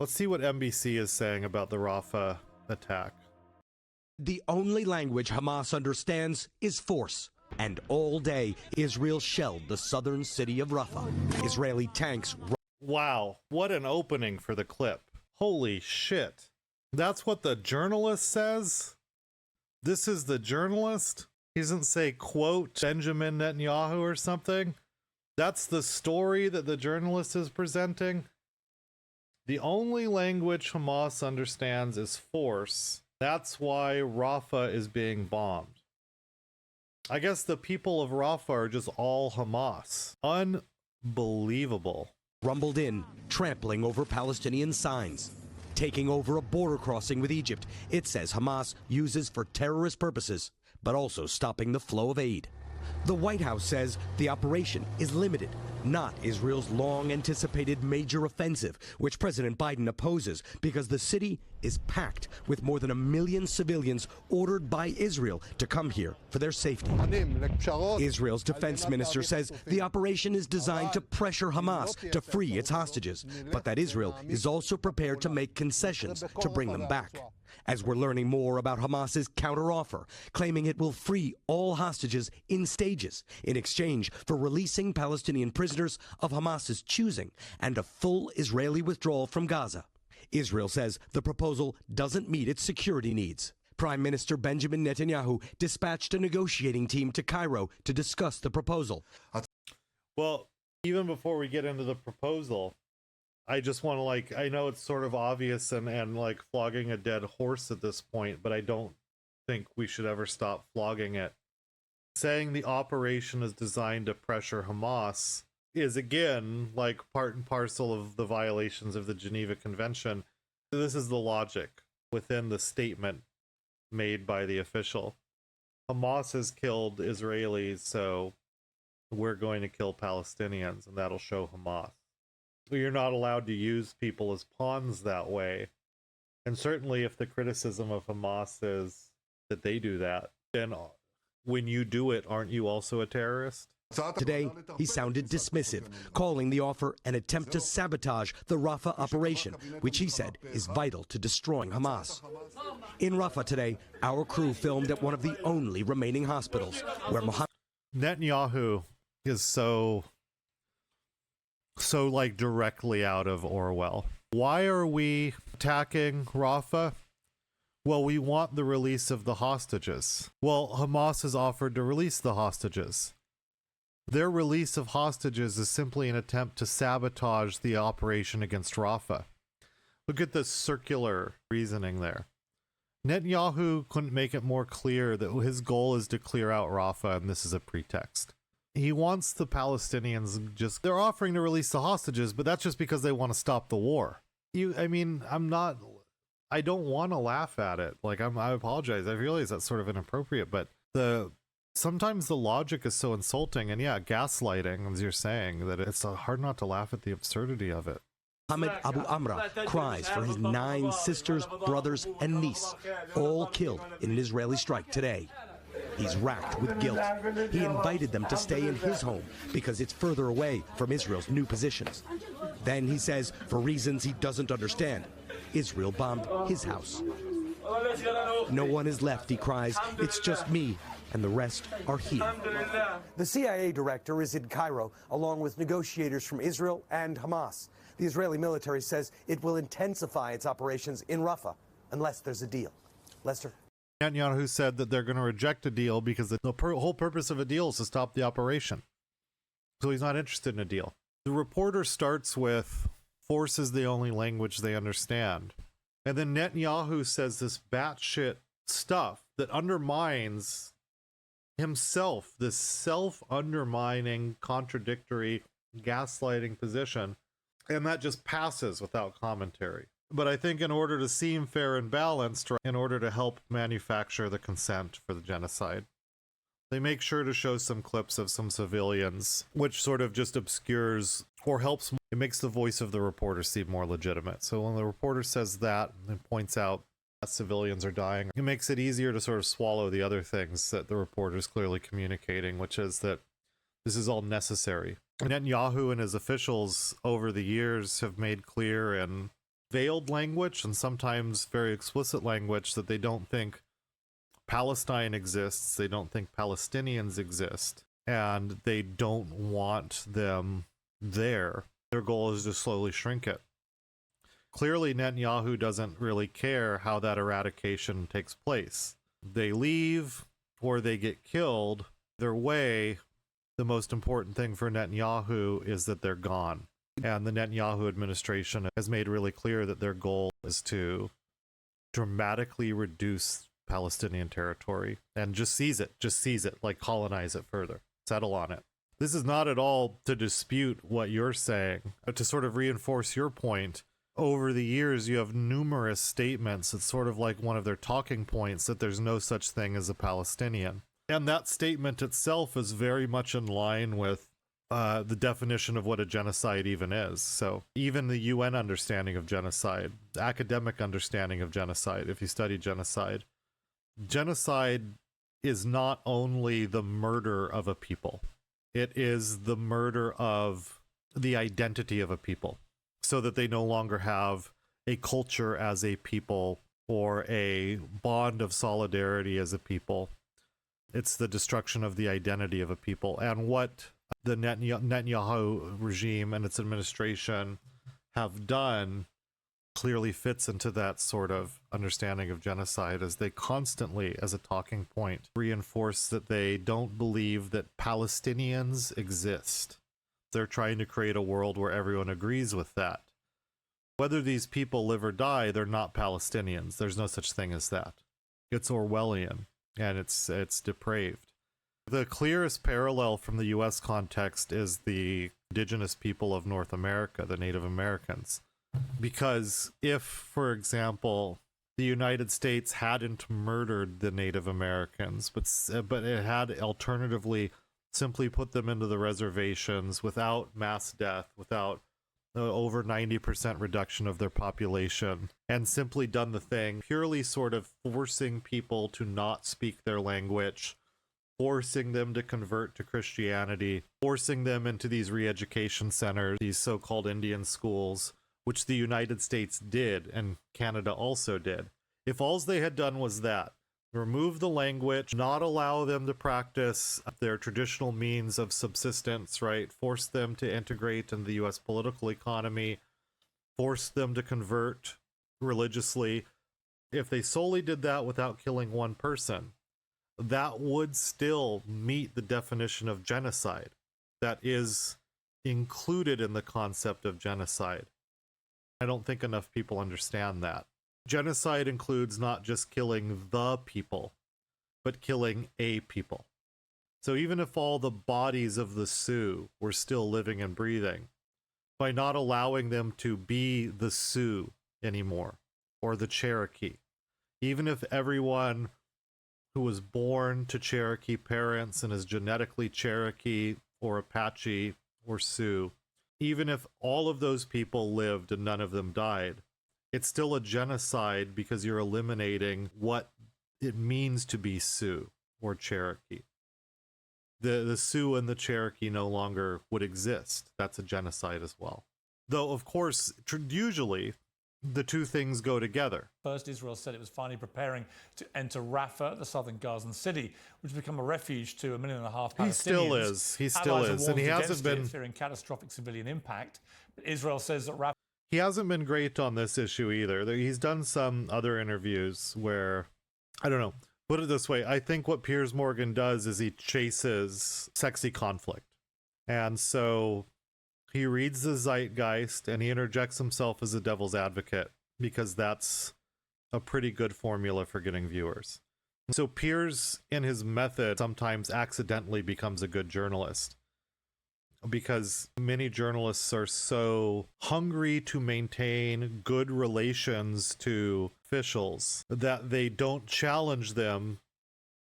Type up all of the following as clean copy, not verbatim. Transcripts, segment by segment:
Let's see what NBC is saying about the Rafah attack. The only language Hamas understands is force. And all day, Israel shelled the southern city of Rafah. Israeli tanks... Wow, what an opening for the clip. Holy shit. That's what the journalist says? This is the journalist? He doesn't say, quote, Benjamin Netanyahu or something? That's the story that the journalist is presenting? The only language Hamas understands is force. That's why Rafah is being bombed. I guess the people of Rafah are just all Hamas. Unbelievable. Rumbled in, trampling over Palestinian signs, taking over a border crossing with Egypt. It says Hamas uses for terrorist purposes, but also stopping the flow of aid. The White House says the operation is limited, not Israel's long-anticipated major offensive, which President Biden opposes because the city is packed with more than 1 million civilians ordered by Israel to come here for their safety. Israel's defense minister says the operation is designed to pressure Hamas to free its hostages, but that Israel is also prepared to make concessions to bring them back. As we're learning more about Hamas's counteroffer, claiming it will free all hostages in stages in exchange for releasing Palestinian prisoners of Hamas's choosing and a full Israeli withdrawal from Gaza. Israel says the proposal doesn't meet its security needs. Prime Minister Benjamin Netanyahu dispatched a negotiating team to Cairo to discuss the proposal. Well, even before we get into the proposal, I just want to, I know it's sort of obvious and like flogging a dead horse at this point, but I don't think we should ever stop flogging it. Saying the operation is designed to pressure Hamas is, again, like part and parcel of the violations of the Geneva Convention. This is the logic within the statement made by the official. Hamas has killed Israelis, so we're going to kill Palestinians, and that'll show Hamas. You're not allowed to use people as pawns that way. And certainly if the criticism of Hamas is that they do that, then when you do it, aren't you also a terrorist? Today, he sounded dismissive, calling the offer an attempt to sabotage the Rafah operation, which he said is vital to destroying Hamas. In Rafah today, our crew filmed at one of the only remaining hospitals where Netanyahu is so like directly out of Orwell. Why are we attacking Rafah? Well, we want the release of the hostages. Well, Hamas has offered to release the hostages. Their release of hostages is simply an attempt to sabotage the operation against Rafah. Look at the circular reasoning there. Netanyahu couldn't make it more clear that his goal is to clear out Rafah, and this is a pretext. He wants the Palestinians they're offering to release the hostages, but that's just because they want to stop the war. I don't want to laugh at it. I apologize. I realize that's sort of inappropriate, but sometimes the logic is so insulting, and yeah, gaslighting, as you're saying, that it's hard not to laugh at the absurdity of it. Mohammed Abu Amra cries for his 9 sisters, brothers, and niece, all killed in an Israeli strike today. He's racked with guilt. He invited them to stay in his home because it's further away from Israel's new positions. Then he says, for reasons he doesn't understand, Israel bombed his house. No one is left, he cries. It's just me, and the rest are here. The CIA director is in Cairo, along with negotiators from Israel and Hamas. The Israeli military says it will intensify its operations in Rafah unless there's a deal. Lester? Netanyahu said that they're going to reject a deal because the whole purpose of a deal is to stop the operation. So he's not interested in a deal. The reporter starts with, force is the only language they understand. And then Netanyahu says this batshit stuff that undermines himself, this self-undermining, contradictory, gaslighting position. And that just passes without commentary. But I think in order to seem fair and balanced, in order to help manufacture the consent for the genocide, they make sure to show some clips of some civilians, which sort of just obscures or helps. It makes the voice of the reporter seem more legitimate. So when the reporter says that and points out that civilians are dying, it makes it easier to sort of swallow the other things that the reporter is clearly communicating, which is that this is all necessary. Netanyahu and his officials over the years have made clear in veiled language and sometimes very explicit language that they don't think Palestine exists, they don't think Palestinians exist, and they don't want them there. Their goal is to slowly shrink it. Clearly, Netanyahu doesn't really care how that eradication takes place. They leave or they get killed. Their way, the most important thing for Netanyahu is that they're gone. And the Netanyahu administration has made really clear that their goal is to dramatically reduce Palestinian territory and just seize it, like colonize it further, settle on it. This is not at all to dispute what you're saying, but to sort of reinforce your point. Over the years, you have numerous statements. It's sort of like one of their talking points that there's no such thing as a Palestinian. And that statement itself is very much in line with the definition of what a genocide even is. So even the UN understanding of genocide, the academic understanding of genocide, if you study genocide is not only the murder of a people, it is the murder of the identity of a people, so that they no longer have a culture as a people or a bond of solidarity as a people. It's the destruction of the identity of a people. And what the Netanyahu regime and its administration have done clearly fits into that sort of understanding of genocide, as they constantly, as a talking point, reinforce that they don't believe that Palestinians exist. They're trying to create a world where everyone agrees with that. Whether these people live or die, they're not Palestinians. There's no such thing as that. It's Orwellian, and it's depraved. The clearest parallel from the U.S. context is the indigenous people of North America, the Native Americans. Because if, for example, the United States hadn't murdered the Native Americans, but it had alternatively simply put them into the reservations without mass death, without over 90% reduction of their population, and simply done the thing, purely sort of forcing people to not speak their language, forcing them to convert to Christianity, forcing them into these re-education centers, these so-called Indian schools, which the United States did, and Canada also did. If all they had done was that, remove the language, not allow them to practice their traditional means of subsistence, right? Force them to integrate in the US political economy, force them to convert religiously. If they solely did that without killing one person, that would still meet the definition of genocide that is included in the concept of genocide. I don't think enough people understand that. Genocide includes not just killing the people, but killing a people. So even if all the bodies of the Sioux were still living and breathing, by not allowing them to be the Sioux anymore, or the Cherokee, even if everyone who was born to Cherokee parents and is genetically Cherokee or Apache or Sioux, even if all of those people lived and none of them died, it's still a genocide because you're eliminating what it means to be Sioux or Cherokee. The Sioux and the Cherokee no longer would exist. That's a genocide as well. Though, of course, usually the two things go together. First, Israel said it was finally preparing to enter Rafah, the southern Gazan city, which has become a refuge to 1.5 million Palestinians. He still is. And he hasn't been fearing catastrophic civilian impact. But Israel says that Rafah. He hasn't been great on this issue either. He's done some other interviews where, I don't know, put it this way. I think what Piers Morgan does is he chases sexy conflict. And so he reads the zeitgeist and he interjects himself as a devil's advocate because that's a pretty good formula for getting viewers. So Piers, in his method, sometimes accidentally becomes a good journalist, because many journalists are so hungry to maintain good relations to officials that they don't challenge them,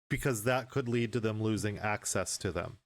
because that could lead to them losing access to them.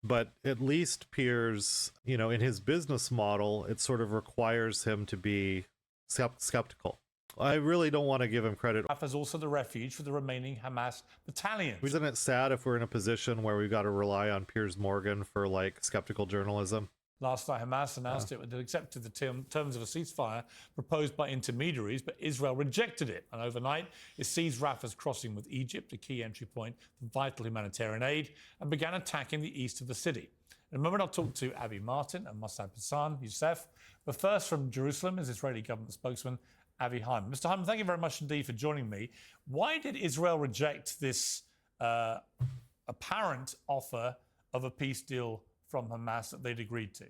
But at least Piers, in his business model, it sort of requires him to be skeptical. I really don't want to give him credit. Rafah is also the refuge for the remaining Hamas battalions. Isn't it sad if we're in a position where we've got to rely on Piers Morgan for skeptical journalism? Last night, Hamas announced it had accepted the terms of a ceasefire proposed by intermediaries, but Israel rejected it. And overnight, it seized Rafah's crossing with Egypt, a key entry point for vital humanitarian aid, and began attacking the east of the city. In a moment, I'll talk to Avi Martin and Mossad Hassan Youssef. But first, from Jerusalem is Israeli government spokesman Avi Hyman. Mr. Hyman, thank you very much indeed for joining me. Why did Israel reject this apparent offer of a peace deal from Hamas that they'd agreed to?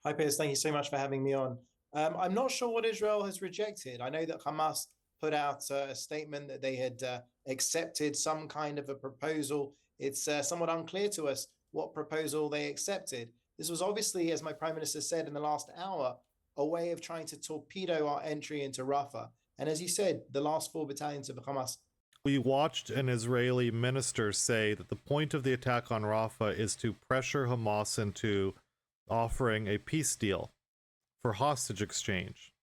Hi, Piers. Thank you so much for having me on. I'm not sure what Israel has rejected. I know that Hamas put out a statement that they had accepted some kind of a proposal. It's somewhat unclear to us what proposal they accepted. This was obviously, as my Prime Minister said in the last hour, a way of trying to torpedo our entry into Rafah. And as you said, the last 4 battalions of Hamas. We watched an Israeli minister say that the point of the attack on Rafah is to pressure Hamas into offering a peace deal for hostage exchange.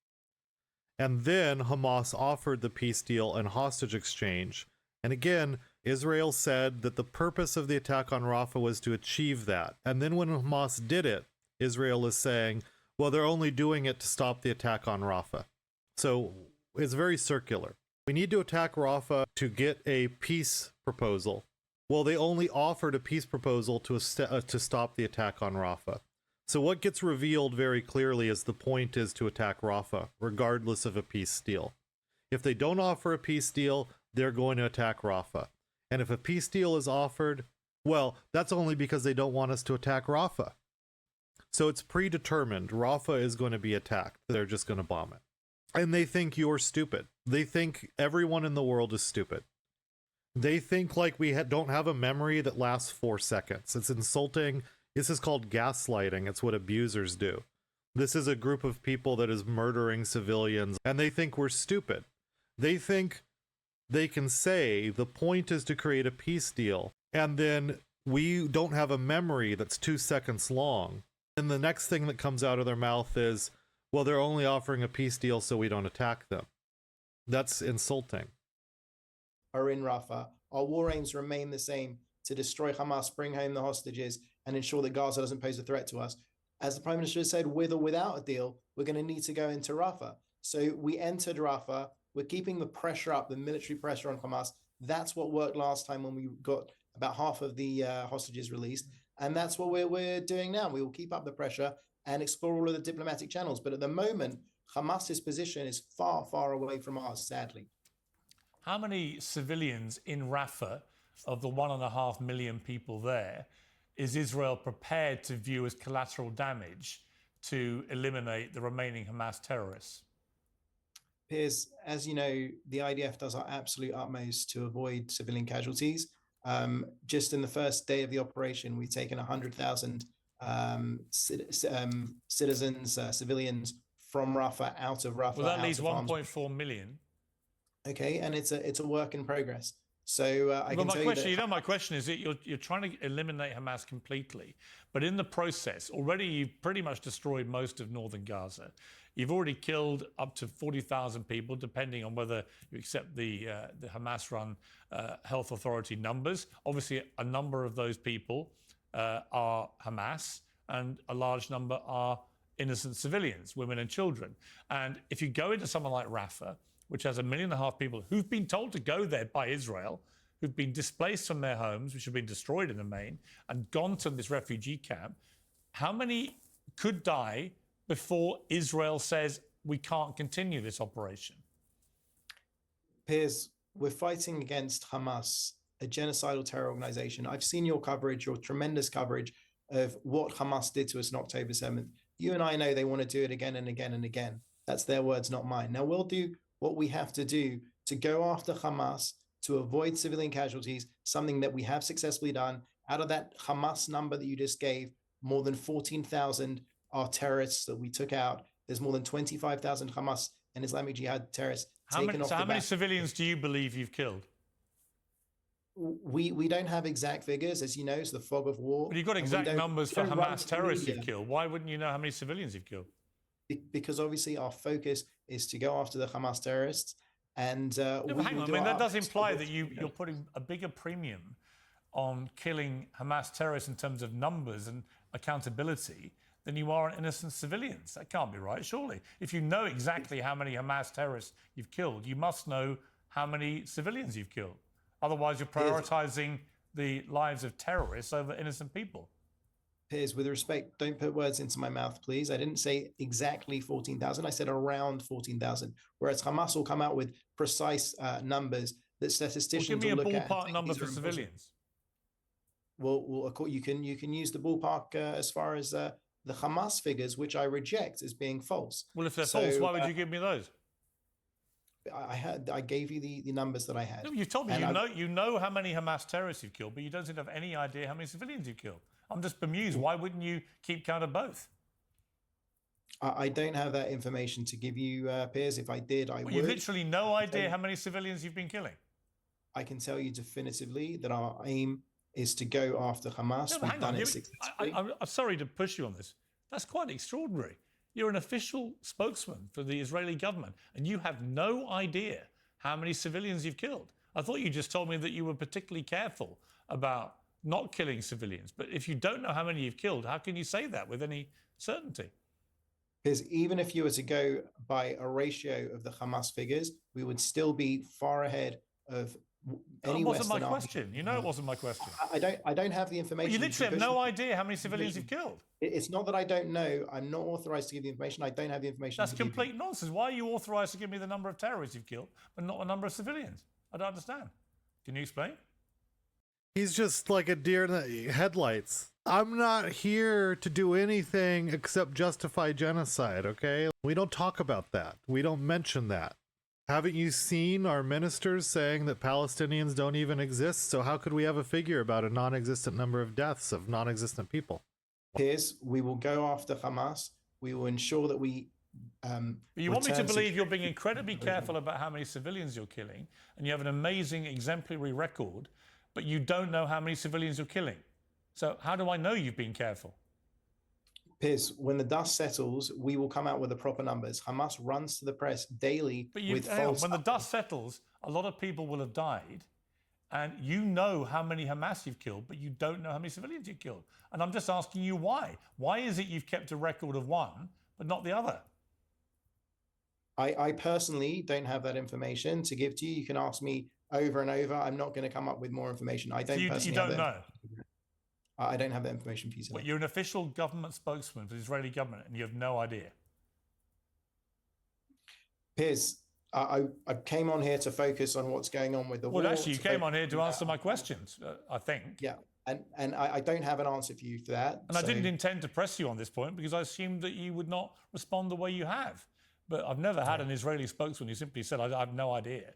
And then Hamas offered the peace deal and hostage exchange. And again, Israel said that the purpose of the attack on Rafah was to achieve that. And then when Hamas did it, Israel is saying, well, they're only doing it to stop the attack on Rafah. So it's very circular. We need to attack Rafah to get a peace proposal. Well, they only offered a peace proposal to stop the attack on Rafah. So what gets revealed very clearly is the point is to attack Rafah, regardless of a peace deal. If they don't offer a peace deal, they're going to attack Rafah. And if a peace deal is offered, well, that's only because they don't want us to attack Rafah. So it's predetermined. Rafah is going to be attacked. They're just going to bomb it. And they think you're stupid. They think everyone in the world is stupid. They think like we don't have a memory that lasts 4 seconds. It's insulting. This is called gaslighting. It's what abusers do. This is a group of people that is murdering civilians, and they think we're stupid. They think they can say the point is to create a peace deal, and then we don't have a memory that's 2 seconds long. And the next thing that comes out of their mouth is, well, they're only offering a peace deal so we don't attack them. That's insulting. Are in Rafah. Our war aims remain the same: to destroy Hamas, bring home the hostages, and ensure that Gaza doesn't pose a threat to us. As the Prime Minister has said, with or without a deal, we're going to need to go into Rafah. So we entered Rafah. We're keeping the pressure up, the military pressure on Hamas. That's what worked last time when we got about half of the hostages released. And that's what we're doing now. We will keep up the pressure and explore all of the diplomatic channels. But at the moment, Hamas's position is far, far away from ours, sadly. How many civilians in Rafah, of the 1.5 million people there, is Israel prepared to view as collateral damage to eliminate the remaining Hamas terrorists? Piers, as you know, the IDF does our absolute utmost to avoid civilian casualties. Just in the first day of the operation, we've taken 100,000 citizens, civilians from Rafah out of Rafah. Well, that leaves 1.4 million. Okay, and it's a work in progress. So I can tell you that... my question is that you're trying to eliminate Hamas completely, but in the process, already you've pretty much destroyed most of northern Gaza. You've already killed up to 40,000 people, depending on whether you accept the Hamas-run health authority numbers. Obviously, a number of those people are Hamas, and a large number are innocent civilians, women and children. And if you go into someone like Rafah, which has 1.5 million people who've been told to go there by Israel, who've been displaced from their homes, which have been destroyed in the main, and gone to this refugee camp, how many could die before Israel says we can't continue this operation? Piers, we're fighting against Hamas, a genocidal terror organization. I've seen your coverage, your tremendous coverage of what Hamas did to us on October 7th. You and I know they want to do it again and again and again. That's their words, not mine. Now, we'll do what we have to do to go after Hamas, to avoid civilian casualties, something that we have successfully done. Out of that Hamas number that you just gave, more than 14,000 are terrorists that we took out. There's more than 25,000 Hamas and Islamic Jihad terrorists taken off the back. How many civilians do you believe you've killed? We don't have exact figures, as you know, it's the fog of war. But you've got exact numbers for Hamas terrorists you've killed. Why wouldn't you know how many civilians you've killed? Because obviously our focus is to go after the Hamas terrorists. And hang on, I mean, that does imply that you're putting a bigger premium on killing Hamas terrorists in terms of numbers and accountability than you are on innocent civilians. That can't be right, surely. If you know exactly how many Hamas terrorists you've killed, you must know how many civilians you've killed. Otherwise, you're prioritizing the lives of terrorists over innocent people. Piers, with respect, don't put words into my mouth, please. I didn't say exactly 14,000. I said around 14,000. Whereas Hamas will come out with precise numbers that statisticians give me will a look at. ballpark number for civilians. Well, you can use the ballpark as far as the Hamas figures, which I reject as being false. Well, if they're false, why would you give me those? I gave you the numbers that I had. No, you've told me you know how many Hamas terrorists you've killed, but you don't seem to have any idea how many civilians you've killed. I'm just bemused. Why wouldn't you keep count of both? I don't have that information to give you, Piers. If I did, I would. You literally no idea how many civilians you've been killing. I can tell you definitively that our aim is to go after Hamas. No, We've done it successfully. I'm sorry to push you on this. That's quite extraordinary. You're an official spokesman for the Israeli government, and you have no idea how many civilians you've killed. I thought you just told me that you were particularly careful about not killing civilians. But if you don't know how many you've killed, how can you say that with any certainty? Because even if you were to go by a ratio of the Hamas figures, we would still be far ahead of any Western army. It wasn't my question. You know it wasn't my question. I don't have the information. You literally have no idea how many civilians you've killed. It's not that I don't know. I'm not authorized to give the information. I don't have the information. That's complete nonsense. Why are you authorized to give me the number of terrorists you've killed, but not the number of civilians? I don't understand. Can you explain? He's just like a deer in the headlights. I'm not here to do anything except justify genocide, okay? We don't talk about that. We don't mention that. Haven't you seen our ministers saying that Palestinians don't even exist? So how could we have a figure about a non-existent number of deaths of non-existent people? Piers, we will go after Hamas. We will ensure that we but you want me to believe you're being incredibly careful about how many civilians you're killing, and you have an amazing exemplary record, but you don't know how many civilians you're killing. So how do I know you've been careful? Piers, when the dust settles, we will come out with the proper numbers. Hamas runs to the press daily with false... When the dust settles, a lot of people will have died, and you know how many Hamas you've killed, but you don't know how many civilians you've killed. And I'm just asking you why. Why is it you've kept a record of one, but not the other? I personally don't have that information to give to you. You can ask me over and over. I'm not going to come up with more information. I don't personally you don't know? I don't have that information for you. But you're an official government spokesman for the Israeli government, and you have no idea. Piers, I came on here to focus on what's going on with the war. Well, actually, you came on here to answer my questions, I think. Yeah, and I don't have an answer for you for that. And I didn't intend to press you on this point because I assumed that you would not respond the way you have. But I've never had an Israeli spokesman who simply said, I have no idea.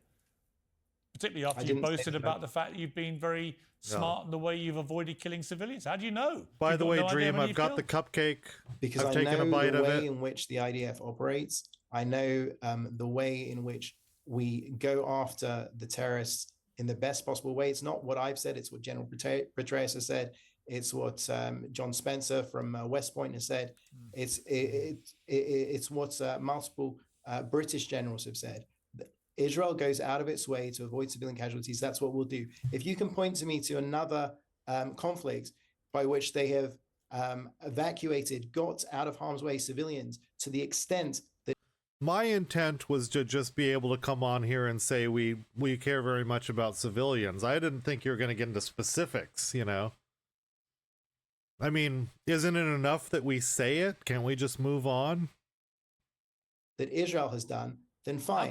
Particularly after you boasted about the fact that you've been very smart in the way you've avoided killing civilians. How do you know? By the way, Dream, I've got the cupcake. Because I've taken a bite of it. I know the way in which the IDF operates. I know the way in which we go after the terrorists in the best possible way. It's not what I've said. It's what General Petraeus has said. It's what John Spencer from West Point has said. It's what multiple British generals have said. Israel goes out of its way to avoid civilian casualties. That's what we'll do. If you can point to me to another conflict by which they have evacuated, got out of harm's way civilians to the extent that... My intent was to just be able to come on here and say we care very much about civilians. I didn't think you were going to get into specifics, you know? I mean, isn't it enough that we say it? Can we just move on? That Israel has done, then fine.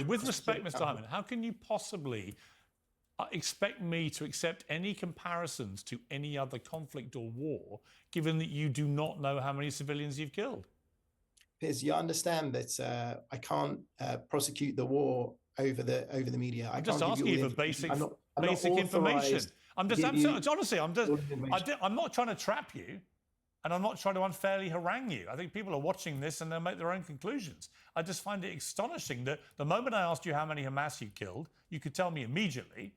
With respect, Mr. Hyman, how can you possibly expect me to accept any comparisons to any other conflict or war, given that you do not know how many civilians you've killed? Piers, you understand that I can't prosecute the war over the media. I'm just asking you for basic information. I'm not trying to trap you, and I'm not trying to unfairly harangue you. I think people are watching this and they'll make their own conclusions. I just find it astonishing that the moment I asked you how many Hamas you killed, you could tell me immediately.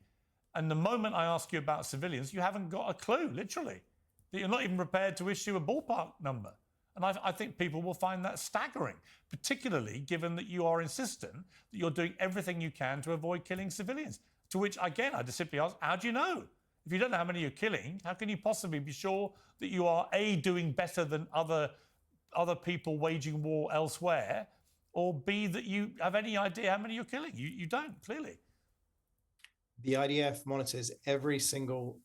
And the moment I ask you about civilians, you haven't got a clue, literally. That you're not even prepared to issue a ballpark number. And I think people will find that staggering, particularly given that you are insistent that you're doing everything you can to avoid killing civilians. To which, again, I just simply ask, how do you know? If you don't know how many you're killing, how can you possibly be sure that you are A, doing better than other people waging war elsewhere, or B, that you have any idea how many you're killing? You don't, clearly. The IDF monitors every single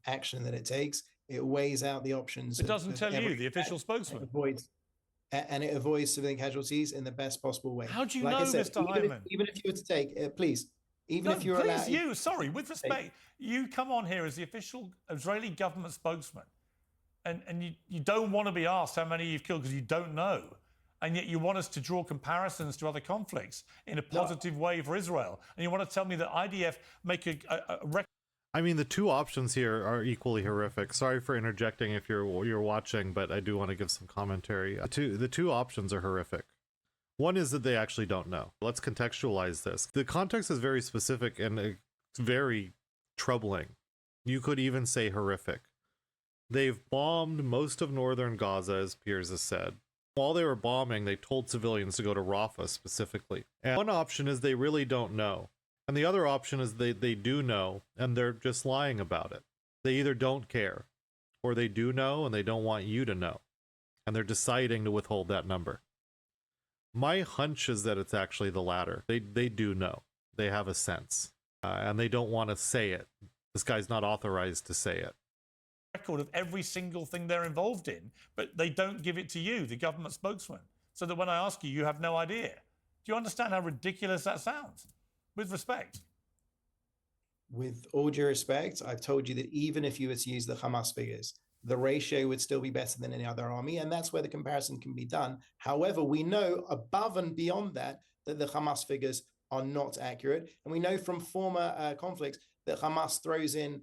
action that it takes. It weighs out the options. It doesn't tell you, the official spokesman. It avoids civilian casualties in the best possible way. How do you like know, I said, Mr. Hyman? Even if you were to take, if you're please, allowed... sorry, with respect, you come on here as the official Israeli government spokesman, and you don't want to be asked how many you've killed because you don't know. And yet you want us to draw comparisons to other conflicts in a positive way for Israel. And you want to tell me that IDF make a record. I mean, the two options here are equally horrific. Sorry for interjecting if you're watching, but I do want to give some commentary. The two options are horrific. One is that they actually don't know. Let's contextualize this. The context is very specific and it's very troubling. You could even say horrific. They've bombed most of northern Gaza, as Piers has said. While they were bombing, they told civilians to go to Rafah specifically. And one option is they really don't know. And the other option is they do know, and they're just lying about it. They either don't care, or they do know, and they don't want you to know. And they're deciding to withhold that number. My hunch is that it's actually the latter. They do know. They have a sense. And they don't want to say it. This guy's not authorized to say it. Record of every single thing they're involved in, but they don't give it to you, the government spokesman, so that when I ask you, you have no idea. Do you understand how ridiculous that sounds? With respect. With all due respect, I've told you that even if you were to use the Hamas figures, the ratio would still be better than any other army, and that's where the comparison can be done. However, we know above and beyond that the Hamas figures are not accurate, and we know from former conflicts that Hamas throws in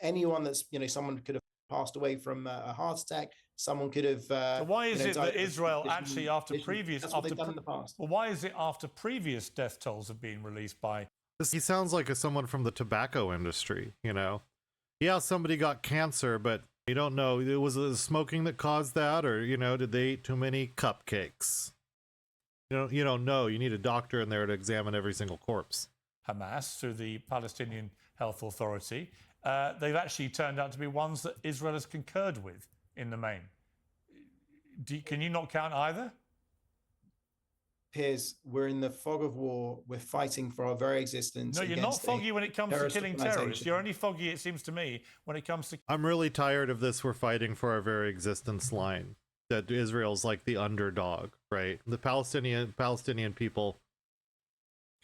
anyone that's, someone could have passed away from a heart attack. Someone could have. So why is it that Israel actually, after previous, that's what they've done in the past. Well, why is it after previous death tolls have been released by? He sounds like someone from the tobacco industry. Yeah, somebody got cancer, but you don't know. It was the smoking that caused that, or did they eat too many cupcakes? You don't know. You need a doctor in there to examine every single corpse. Hamas, through the Palestinian Health Authority, they've actually turned out to be ones that Israel has concurred with in the main. Can you not count either? Piers, we're in the fog of war. We're fighting for our very existence. No, you're not foggy when it comes to killing terrorists. You're only foggy, it seems to me, when it comes to... I'm really tired of this "we're fighting for our very existence" line. That Israel's like the underdog, right? The Palestinian people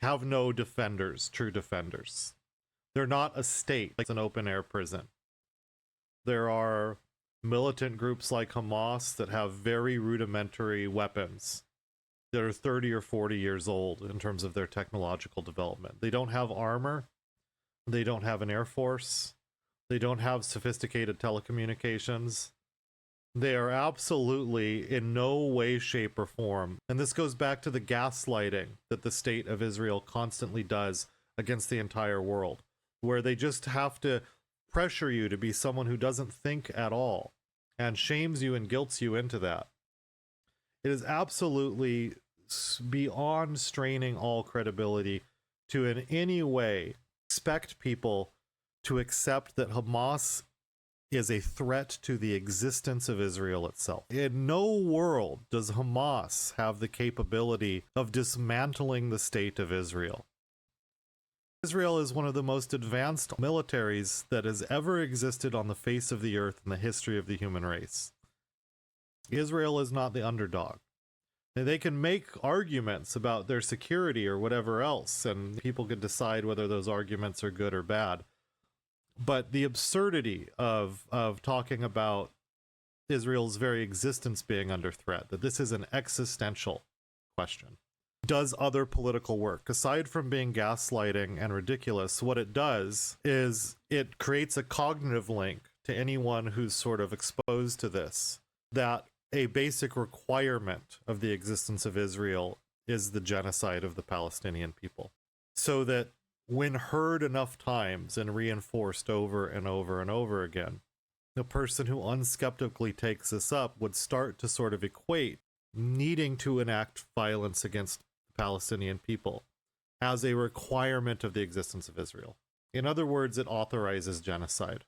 have no defenders, true defenders. They're not a state. It's an open-air prison. There are militant groups like Hamas that have very rudimentary weapons that are 30 or 40 years old in terms of their technological development. They don't have armor. They don't have an air force. They don't have sophisticated telecommunications. They are absolutely in no way, shape, or form. And this goes back to the gaslighting that the state of Israel constantly does against the entire world, where they just have to pressure you to be someone who doesn't think at all and shames you and guilts you into that. It is absolutely beyond straining all credibility to in any way expect people to accept that Hamas is a threat to the existence of Israel itself. In no world does Hamas have the capability of dismantling the state of Israel. Israel is one of the most advanced militaries that has ever existed on the face of the earth in the history of the human race. Israel is not the underdog. They can make arguments about their security or whatever else, and people can decide whether those arguments are good or bad. But the absurdity of talking about Israel's very existence being under threat, that this is an existential question, does other political work. Aside from being gaslighting and ridiculous, what it does is it creates a cognitive link to anyone who's sort of exposed to this, that a basic requirement of the existence of Israel is the genocide of the Palestinian people. So that when heard enough times and reinforced over and over and over again, the person who unskeptically takes this up would start to sort of equate needing to enact violence against the Palestinian people as a requirement of the existence of Israel. In other words, it authorizes genocide.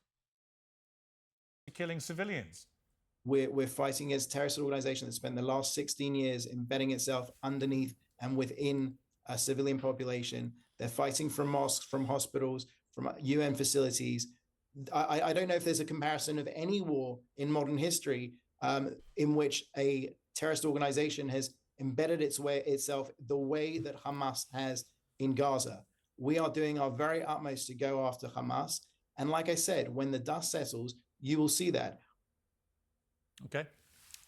Killing civilians. We're fighting against a terrorist organization that spent the last 16 years embedding itself underneath and within a civilian population. They're fighting from mosques, from hospitals, from UN facilities. I don't know if there's a comparison of any war in modern history in which a terrorist organization has embedded itself the way that Hamas has in Gaza. We are doing our very utmost to go after Hamas. And like I said, when the dust settles, you will see that. Okay.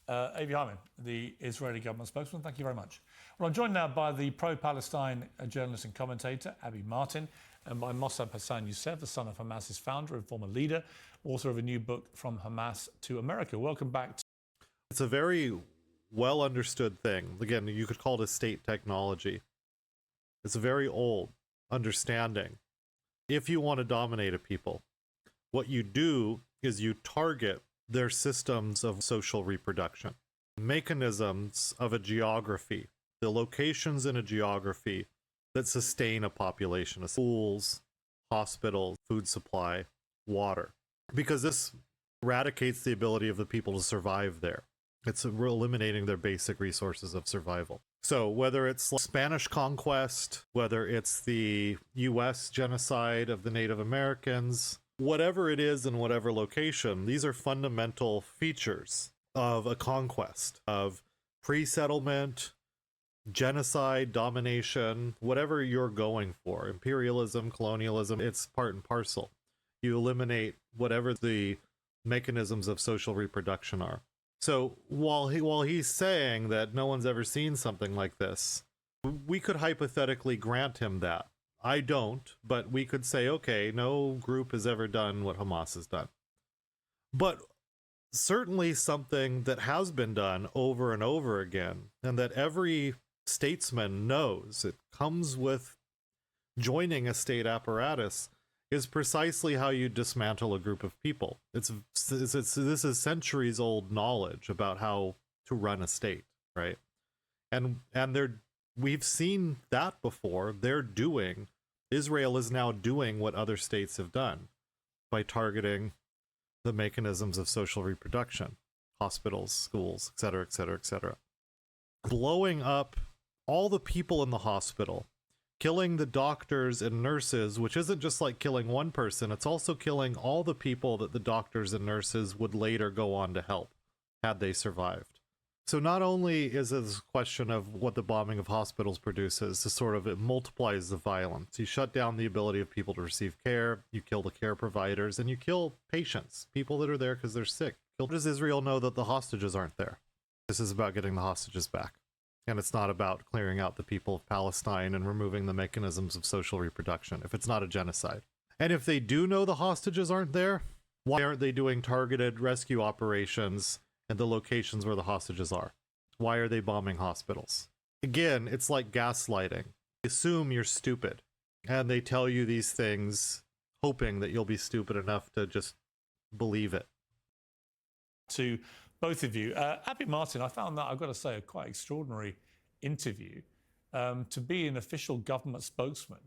Avi Hyman, the Israeli government spokesman, thank you very much. Well, I'm joined now by the pro-Palestine journalist and commentator, Abi Martin, and by Mossab Hassan Youssef, the son of Hamas's founder and former leader, author of a new book, From Hamas to America. Welcome back. It's a very well understood thing. Again, you could call it a state technology. It's a very old understanding. If you want to dominate a people, what you do is you target their systems of social reproduction, mechanisms of a geography, the locations in a geography that sustain a population, schools, hospitals, food supply, water, because this eradicates the ability of the people to survive there. It's eliminating their basic resources of survival. So whether it's Spanish conquest, whether it's the US genocide of the Native Americans, whatever it is in whatever location, these are fundamental features of a conquest, of pre-settlement, genocide, domination, whatever you're going for, imperialism, colonialism, it's part and parcel. You eliminate whatever the mechanisms of social reproduction are. So while he's saying that no one's ever seen something like this, we could hypothetically grant him that. I don't, but we could say, okay, no group has ever done what Hamas has done. But certainly something that has been done over and over again, and that every statesman knows, it comes with joining a state apparatus, is precisely how you dismantle a group of people. This is centuries old knowledge about how to run a state, right? And we've seen that before. Israel is now doing what other states have done by targeting the mechanisms of social reproduction, hospitals, schools, etc., etc., etc. Blowing up all the people in the hospital, killing the doctors and nurses, which isn't just like killing one person, it's also killing all the people that the doctors and nurses would later go on to help had they survived. So not only is this a question of what the bombing of hospitals produces, it multiplies the violence. You shut down the ability of people to receive care, you kill the care providers, and you kill patients, people that are there because they're sick. Does Israel know that the hostages aren't there? This is about getting the hostages back. And it's not about clearing out the people of Palestine and removing the mechanisms of social reproduction, if it's not a genocide. And if they do know the hostages aren't there, why aren't they doing targeted rescue operations in the locations where the hostages are? Why are they bombing hospitals? Again, it's like gaslighting. They assume you're stupid, and they tell you these things hoping that you'll be stupid enough to just believe it. To both of you. Abi Martin, I found that, I've got to say, a quite extraordinary interview. To be an official government spokesman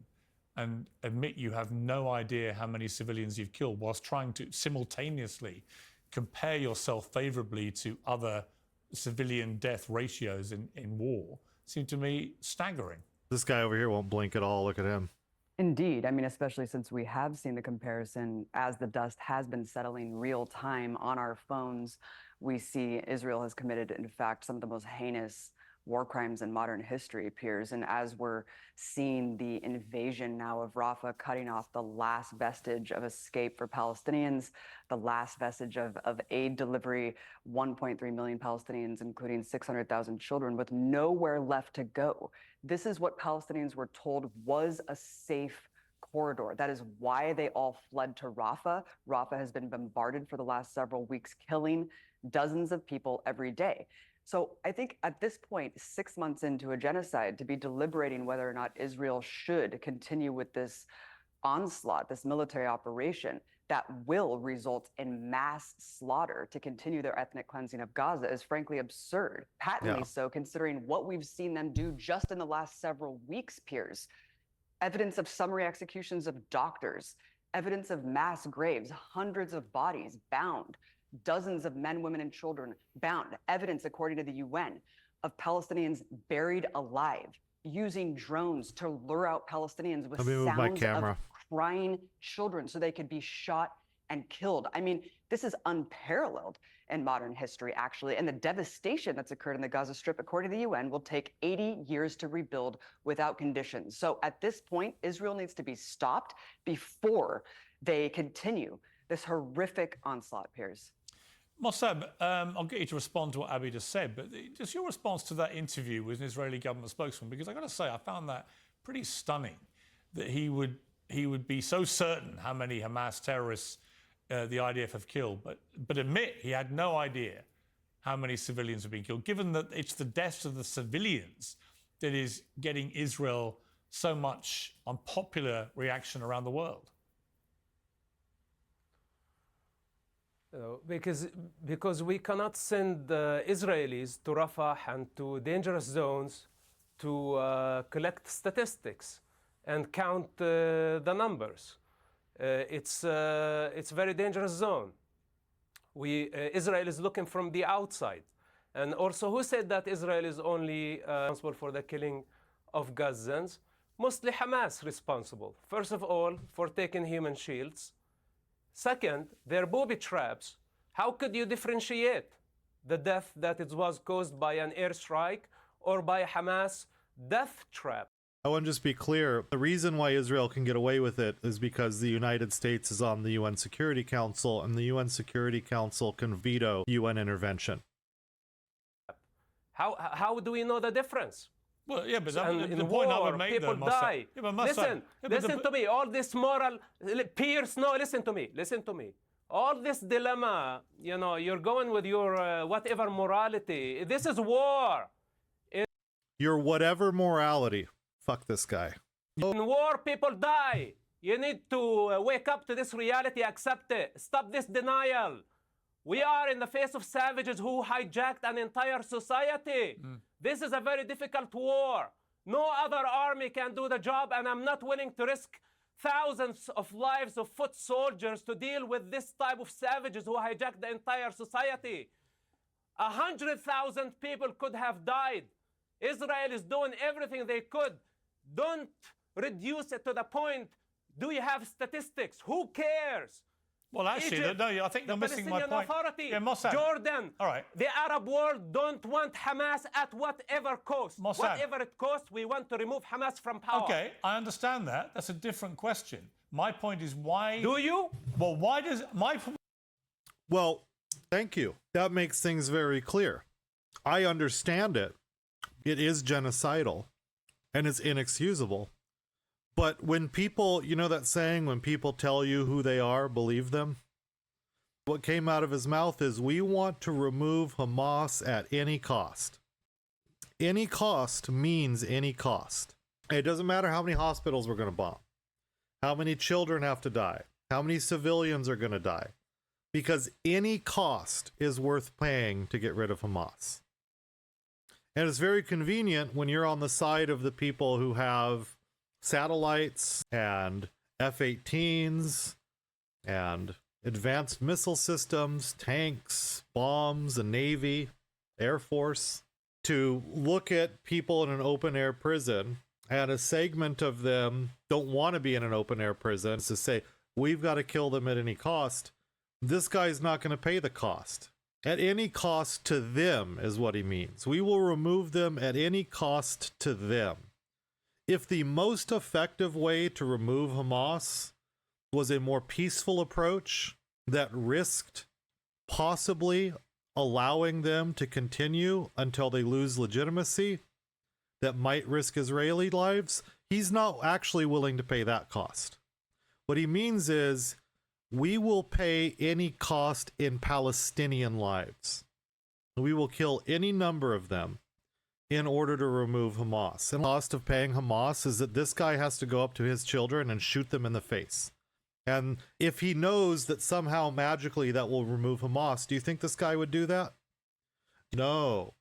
and admit you have no idea how many civilians you've killed whilst trying to simultaneously compare yourself favorably to other civilian death ratios in war seemed to me staggering. This guy over here won't blink at all. Look at him. Indeed. I mean, especially since we have seen the comparison as the dust has been settling real time on our phones. We see Israel has committed, in fact, some of the most heinous war crimes in modern history, appears. And as we're seeing the invasion now of Rafah, cutting off the last vestige of escape for Palestinians, the last vestige of aid delivery, 1.3 million Palestinians, including 600,000 children, with nowhere left to go. This is what Palestinians were told was a safe corridor. That is why they all fled to Rafah. Rafah has been bombarded for the last several weeks, killing dozens of people every day. So I think at this point, 6 months into a genocide, to be deliberating whether or not Israel should continue with this onslaught, this military operation that will result in mass slaughter to continue their ethnic cleansing of Gaza is frankly absurd, patently so, considering what we've seen them do just in the last several weeks, Piers. evidence of summary executions of doctors, evidence of mass graves, hundreds of bodies bound, dozens of men, women, and children bound, evidence, according to the UN, of Palestinians buried alive, using drones to lure out Palestinians with Let me move my sounds camera. of crying children so they could be shot and killed. I mean, this is unparalleled in modern history, actually. And the devastation that's occurred in the Gaza Strip, according to the UN, will take 80 years to rebuild without conditions. So at this point, Israel needs to be stopped before they continue this horrific onslaught, Piers. Mossab, I'll get you to respond to what Abby just said, but just your response to that interview with an Israeli government spokesman, because I got to say, I found that pretty stunning that he would be so certain how many Hamas terrorists the IDF have killed, but admit he had no idea how many civilians have been killed, given that it's the deaths of the civilians that is getting Israel so much unpopular reaction around the world. Because we cannot send Israelis to Rafah and to dangerous zones to collect statistics and count the numbers. It's a very dangerous zone. Israel is looking from the outside. And also, who said that Israel is only responsible for the killing of Gazans? Mostly Hamas responsible. First of all, for taking human shields. Second, their booby traps. How could you differentiate the death that it was caused by an airstrike or by a Hamas death trap? I want to just be clear. The reason why Israel can get away with it is because the United States is on the UN Security Council, and the UN Security Council can veto UN intervention. How do we know the difference? Well, yeah, but in point I war, would make, people though, die. Yeah, but Listen to me. All this moral, Pierce. No, listen to me. All this dilemma. You know, you're going with your whatever morality. This is war. Your whatever morality. Fuck this guy. In war, people die. You need to wake up to this reality, accept it. Stop this denial. We are in the face of savages who hijacked an entire society. This is a very difficult war. No other army can do the job, and I'm not willing to risk thousands of lives of foot soldiers to deal with this type of savages who hijacked the entire society. 100,000 people could have died. Israel is doing everything they could. Don't reduce it to the point, do you have statistics? Who cares? Well, actually, Egypt, no, I think you're missing my point. Authority, Yeah, Mossad. Jordan, All right. the Arab world don't want Hamas at whatever cost. Mossad. Whatever it costs, we want to remove Hamas from power. Okay, I understand that. That's a different question. My point is why... Do you? Well, why does... Well, thank you. That makes things very clear. I understand it. It is genocidal, and it's inexcusable. But when people, you know that saying, when people tell you who they are, believe them? What came out of his mouth is, we want to remove Hamas at any cost. Any cost means any cost. It doesn't matter how many hospitals we're going to bomb, how many children have to die, how many civilians are going to die, because any cost is worth paying to get rid of Hamas. And it's very convenient when you're on the side of the people who have satellites and F-18s and advanced missile systems, tanks, bombs, a navy, air force, to look at people in an open-air prison, and a segment of them don't want to be in an open-air prison, to say, we've got to kill them at any cost. This guy's not going to pay the cost. At any cost to them is what he means. We will remove them at any cost to them. If the most effective way to remove Hamas was a more peaceful approach that risked possibly allowing them to continue until they lose legitimacy, that might risk Israeli lives, he's not actually willing to pay that cost. What he means is, we will pay any cost in Palestinian lives. We will kill any number of them in order to remove Hamas. And the cost of paying Hamas is that this guy has to go up to his children and shoot them in the face. And if he knows that somehow magically that will remove Hamas, do you think this guy would do that? No.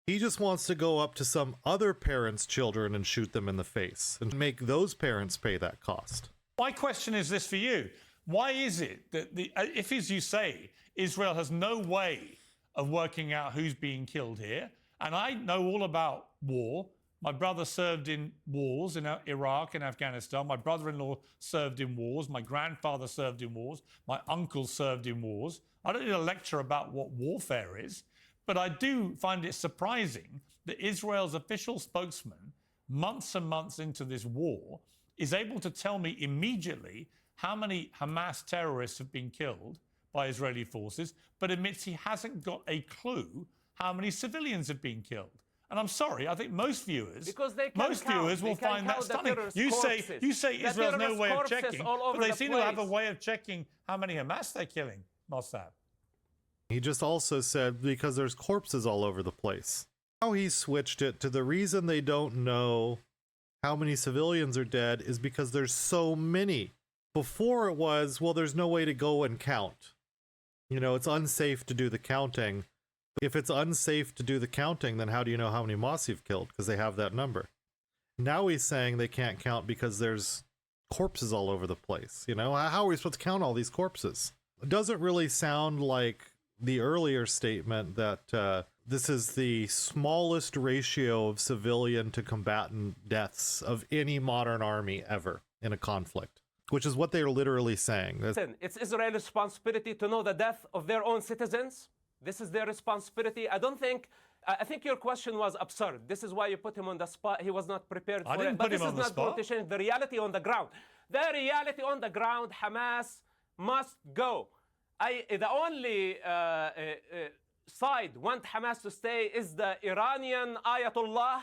He just wants to go up to some other parent's children and shoot them in the face and make those parents pay that cost. My question is this for you. Why is it that, if, as you say, Israel has no way of working out who's being killed here, and I know all about war. My brother served in wars in Iraq and Afghanistan. My brother-in-law served in wars. My grandfather served in wars. My uncle served in wars. I don't need a lecture about what warfare is, but I do find it surprising that Israel's official spokesman, months and months into this war, is able to tell me immediately how many Hamas terrorists have been killed by Israeli forces, but admits he hasn't got a clue how many civilians have been killed. And I'm sorry, I think most viewers, will find that stunning. You say Israel's no way of checking, but they seem to have a way of checking how many Hamas they're killing, Mossad. He just also said because there's corpses all over the place. Now he switched it to the reason they don't know how many civilians are dead is because there's so many. Before it was, well, there's no way to go and count. You know, it's unsafe to do the counting. If it's unsafe to do the counting, then how do you know how many Hamas you've killed? Because they have that number. Now he's saying they can't count because there's corpses all over the place. You know, how are we supposed to count all these corpses? It doesn't really sound like the earlier statement that this is the smallest ratio of civilian to combatant deaths of any modern army ever in a conflict, which is what they're literally saying. Listen, it's Israel's responsibility to know the death of their own citizens. This is their responsibility. I think your question was absurd. This is why you put him on the spot. He was not prepared for it. But this is not politician. The reality on the ground. The reality on the ground, Hamas must go. The only side want Hamas to stay is the Iranian Ayatollah,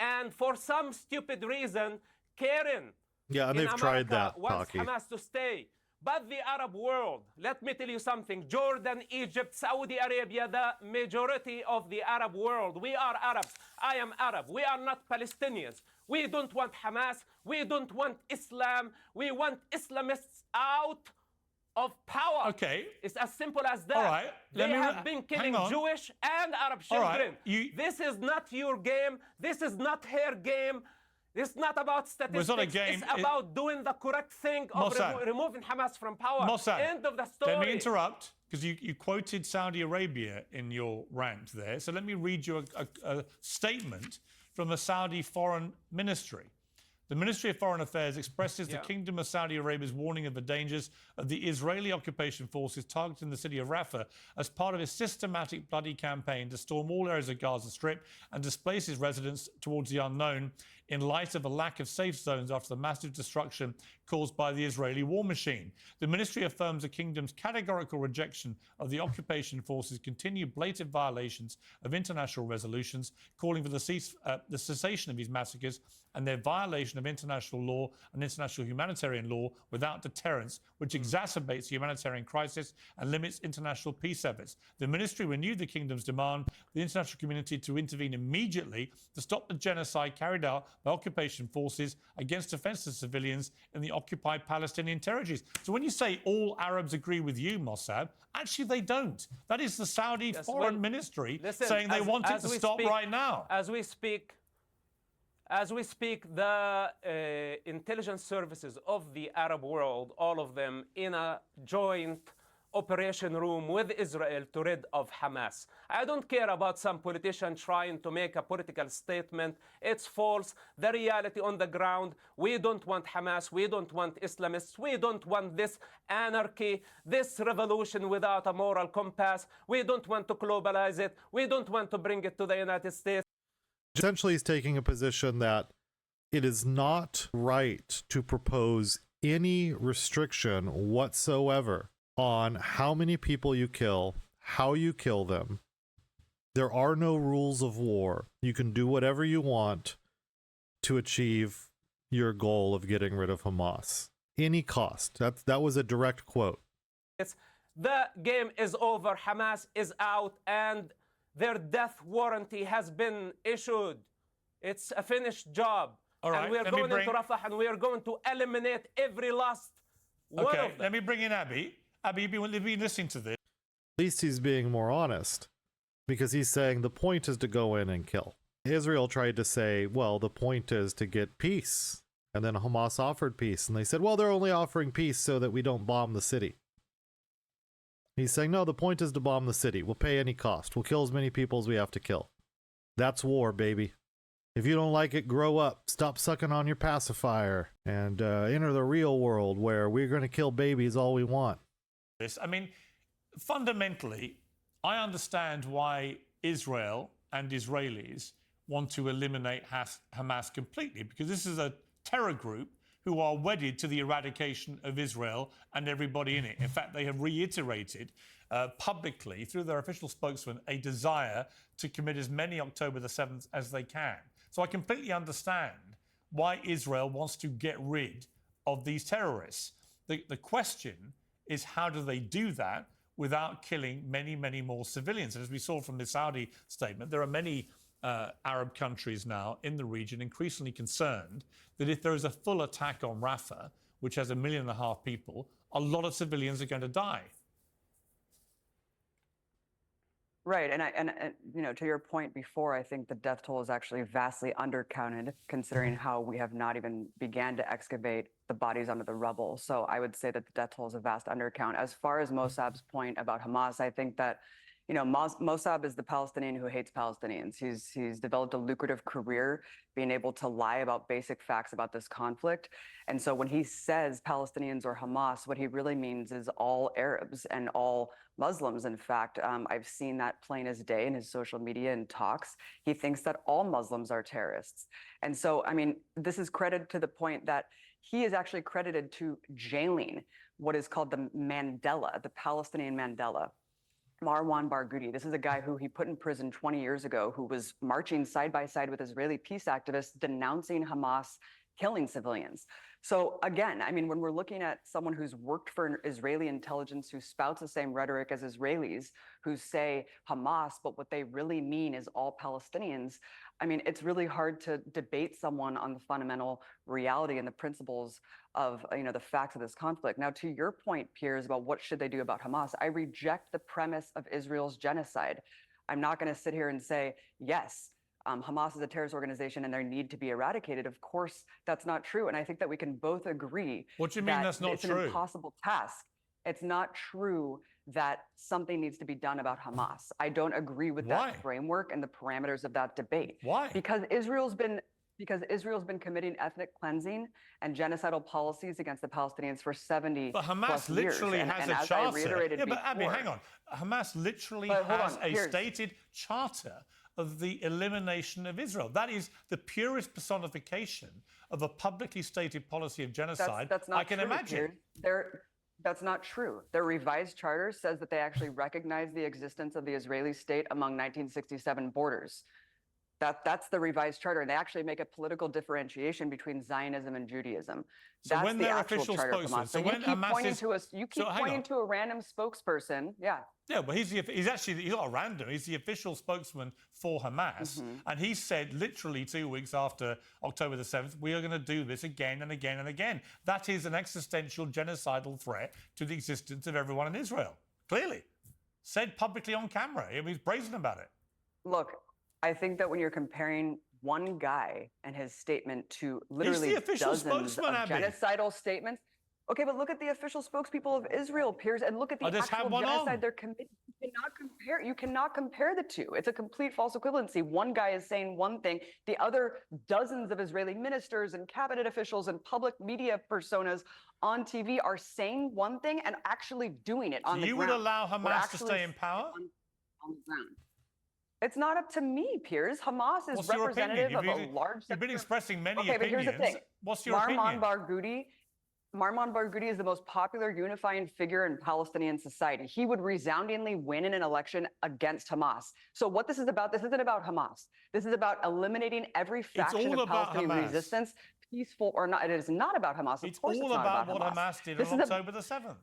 and for some stupid reason, Karen and they've tried that, wants Hamas to stay. But the Arab world, let me tell you something, Jordan, Egypt, Saudi Arabia, the majority of the Arab world, we are Arabs. I am Arab. We are not Palestinians. We don't want Hamas. We don't want Islam. We want Islamists out of power. Okay. It's as simple as that. All right. They have been killing Jewish and Arab children. Right. This is not your game. This is not her game. It's not about statistics. Well, it's not a game. It's about doing the correct thing of removing Hamas from power. Mossad, end of the story. Let me interrupt, because you quoted Saudi Arabia in your rant there. So let me read you a statement from the Saudi Foreign Ministry. The Ministry of Foreign Affairs expresses the Kingdom of Saudi Arabia's warning of the dangers of the Israeli occupation forces targeting the city of Rafah as part of its systematic bloody campaign to storm all areas of Gaza Strip and displace its residents towards the unknown in light of a lack of safe zones after the massive destruction caused by the Israeli war machine. The ministry affirms the kingdom's categorical rejection of the occupation forces' continued blatant violations of international resolutions, calling for the cessation of these massacres and their violation of international law and international humanitarian law without deterrence, which exacerbates the humanitarian crisis and limits international peace efforts. The ministry renewed the kingdom's demand for the international community to intervene immediately to stop the genocide carried out by occupation forces against defenseless civilians in the occupied Palestinian territories. So when you say all Arabs agree with you, Mossad, actually they don't. That is the Saudi Foreign Ministry saying they want it to stop right now. As we speak, the intelligence services of the Arab world, all of them, in a joint operation room with Israel to rid of Hamas. I don't care about some politician trying to make a political statement. It's false. The reality on the ground, we don't want Hamas. We don't want Islamists. We don't want this anarchy, this revolution without a moral compass. We don't want to globalize it. We don't want to bring it to the United States. Essentially, he's taking a position that it is not right to propose any restriction whatsoever on how many people you kill, how you kill them. There are no rules of war. You can do whatever you want to achieve your goal of getting rid of Hamas. Any cost. That was a direct quote. The game is over. Hamas is out, and their death warranty has been issued. It's a finished job. All right, and we are going into Rafah, and we are going to eliminate every last one of them. Let me bring in Abby. Abby, you've been listening to this. At least he's being more honest. because he's saying the point is to go in and kill. Israel tried to say, well, the point is to get peace. And then Hamas offered peace. And they said, well, they're only offering peace so that we don't bomb the city. He's saying, no, the point is to bomb the city. We'll pay any cost. We'll kill as many people as we have to kill. That's war, baby. If you don't like it, grow up. Stop sucking on your pacifier and enter the real world where we're going to kill babies all we want. I mean, fundamentally, I understand why Israel and Israelis want to eliminate Hamas completely, because this is a terror group who are wedded to the eradication of Israel and everybody in it. In fact, they have reiterated publicly through their official spokesman a desire to commit as many October the 7th as they can. So I completely understand why Israel wants to get rid of these terrorists. The question is, how do they do that without killing many, many more civilians? And as we saw from the Saudi statement, there are many Arab countries now in the region increasingly concerned that if there is a full attack on Rafah, which has 1.5 million people, a lot of civilians are going to die. Right, and you know, to your point before, I think the death toll is actually vastly undercounted, considering how we have not even began to excavate the bodies under the rubble. So I would say that the death toll is a vast undercount. As far as Mossad's point about Hamas, I think that, you know, Mossab is the Palestinian who hates Palestinians. He's developed a lucrative career being able to lie about basic facts about this conflict. And so when he says Palestinians or Hamas, what he really means is all Arabs and all Muslims. In fact, I've seen that plain as day in his social media and talks. He thinks that all Muslims are terrorists. And so, I mean, this is credited to the point that he is actually credited to jailing what is called the Mandela, the Palestinian Mandela. Marwan Barghouti. This is a guy who he put in prison 20 years ago, who was marching side by side with Israeli peace activists denouncing Hamas killing civilians. So again, I mean, when we're looking at someone who's worked for Israeli intelligence, who spouts the same rhetoric as Israelis, who say Hamas, but what they really mean is all Palestinians, I mean, it's really hard to debate someone on the fundamental reality and the principles of, you know, the facts of this conflict. Now, to your point, Piers, about what should they do about Hamas, I reject the premise of Israel's genocide. I'm not going to sit here and say, yes, Hamas is a terrorist organization and they need to be eradicated. Of course, that's not true. And I think that we can both agree. What do you mean that's not it's true? An impossible task. It's not true that something needs to be done about Hamas. I don't agree with that framework and the parameters of that debate. Why? Because Israel's been committing ethnic cleansing and genocidal policies against the Palestinians for 70 But Hamas plus literally years. has and a as charter. I reiterated But Abby, before, hang on. Hamas literally has a stated charter of the elimination of Israel. That is the purest personification of a publicly stated policy of genocide that's not I can true, imagine. That's not true. Their revised charter says that they actually recognize the existence of the Israeli state among 1967 borders. That's the revised charter, and they actually make a political differentiation between Zionism and Judaism. So that's when the their actual official charter of spokesman, Hamas. so So when you keep Hamas pointing is, to us, you keep pointing to a random spokesperson. Yeah. Yeah, but he's not random. He's the official spokesman for Hamas. And he said literally 2 weeks after October the 7th, we are going to do this again and again and again. That is an existential genocidal threat to the existence of everyone in Israel. Clearly. Said publicly on camera. I mean, he's brazen about it. Look, I think that when you're comparing one guy and his statement to literally dozens of genocidal statements. Okay, but look at the official spokespeople of Israel, Piers, and look at the actual genocide they're committing. You cannot compare the two. It's a complete false equivalency. One guy is saying one thing, the other dozens of Israeli ministers and cabinet officials and public media personas on TV are saying one thing and actually doing it on the ground. You would allow Hamas to stay in power? On the ground. It's not up to me, Piers. Hamas is representative of a large sector. You've been expressing many opinions. But here's the thing. What's your opinion? Marwan Barghouti is the most popular unifying figure in Palestinian society. He would resoundingly win in an election against Hamas. So what this is about, this isn't about Hamas. This is about eliminating every faction of Palestinian resistance, peaceful or not. It is not about Hamas. It's all about what Hamas did on October the 7th.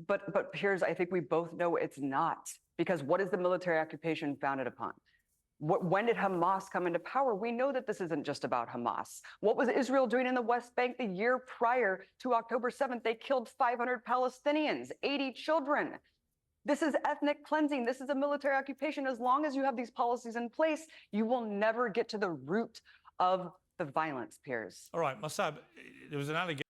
But Piers, I think we both know it's not. Because what is the military occupation founded upon? When did Hamas come into power? We know that this isn't just about Hamas. What was Israel doing in the West Bank the year prior to October 7th? They killed 500 Palestinians, 80 children. This is ethnic cleansing. This is a military occupation. As long as you have these policies in place, you will never get to the root of the violence, Piers. All right, Mossab, there was an allegation.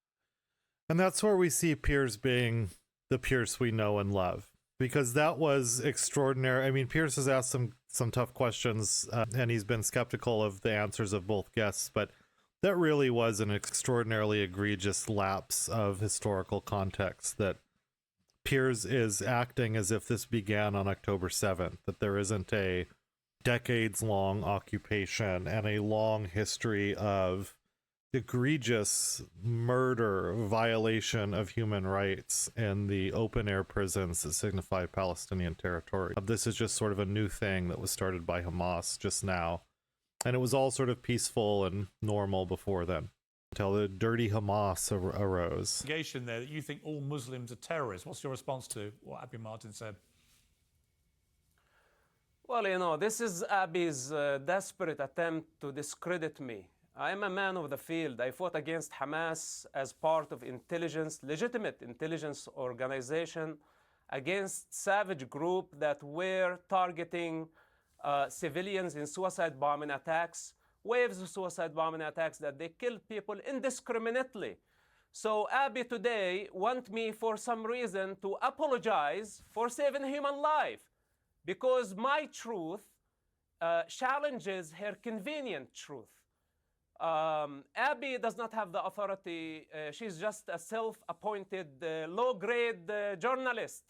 And that's where we see Piers being the Piers we know and love, because that was extraordinary. I mean, Piers has asked some tough questions, and he's been skeptical of the answers of both guests, but that really was an extraordinarily egregious lapse of historical context, that Piers is acting as if this began on October 7th, that there isn't a decades-long occupation and a long history of egregious murder, violation of human rights in the open-air prisons that signify Palestinian territory. This is just sort of a new thing that was started by Hamas just now. And it was all sort of peaceful and normal before then, until the dirty Hamas arose. Allegation there that you think all Muslims are terrorists. What's your response to what Abby Martin said? Well, you know, this is Abi's desperate attempt to discredit me. I am a man of the field. I fought against Hamas as part of legitimate intelligence organization, against savage group that were targeting civilians in suicide bombing attacks, waves of suicide bombing attacks that they killed people indiscriminately. So Abiy today want me for some reason to apologize for saving human life, because my truth challenges her convenient truth. Abiy does not have the authority. She's just a self-appointed low-grade journalist.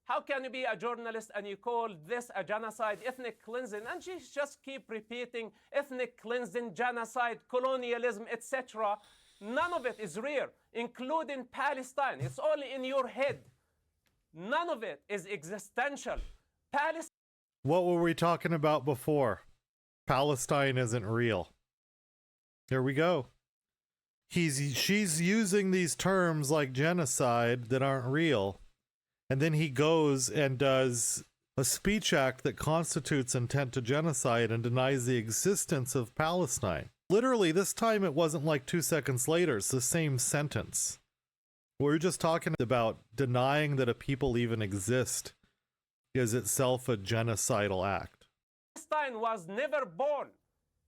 How can you be a journalist and you call this a genocide, ethnic cleansing? And she just keep repeating ethnic cleansing, genocide, colonialism, etc. None of it is real, including Palestine. It's only in your head. None of it is existential. What were we talking about before? Palestine isn't real. There we go. She's using these terms like genocide that aren't real. And then he goes and does a speech act that constitutes intent to genocide and denies the existence of Palestine. Literally, this time it wasn't like 2 seconds later. It's the same sentence. We're just talking about denying that a people even exist is itself a genocidal act. Palestine was never born.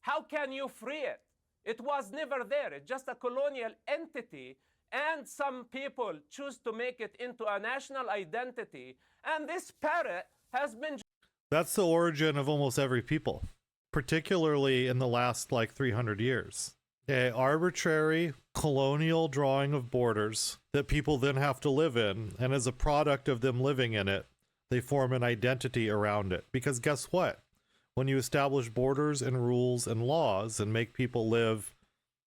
How can you free it? It was never there. It's just a colonial entity, and some people choose to make it into a national identity, and this parrot has been... That's the origin of almost every people, particularly in the last 300 years. An arbitrary colonial drawing of borders that people then have to live in, and as a product of them living in it, they form an identity around it. Because guess what? When you establish borders and rules and laws and make people live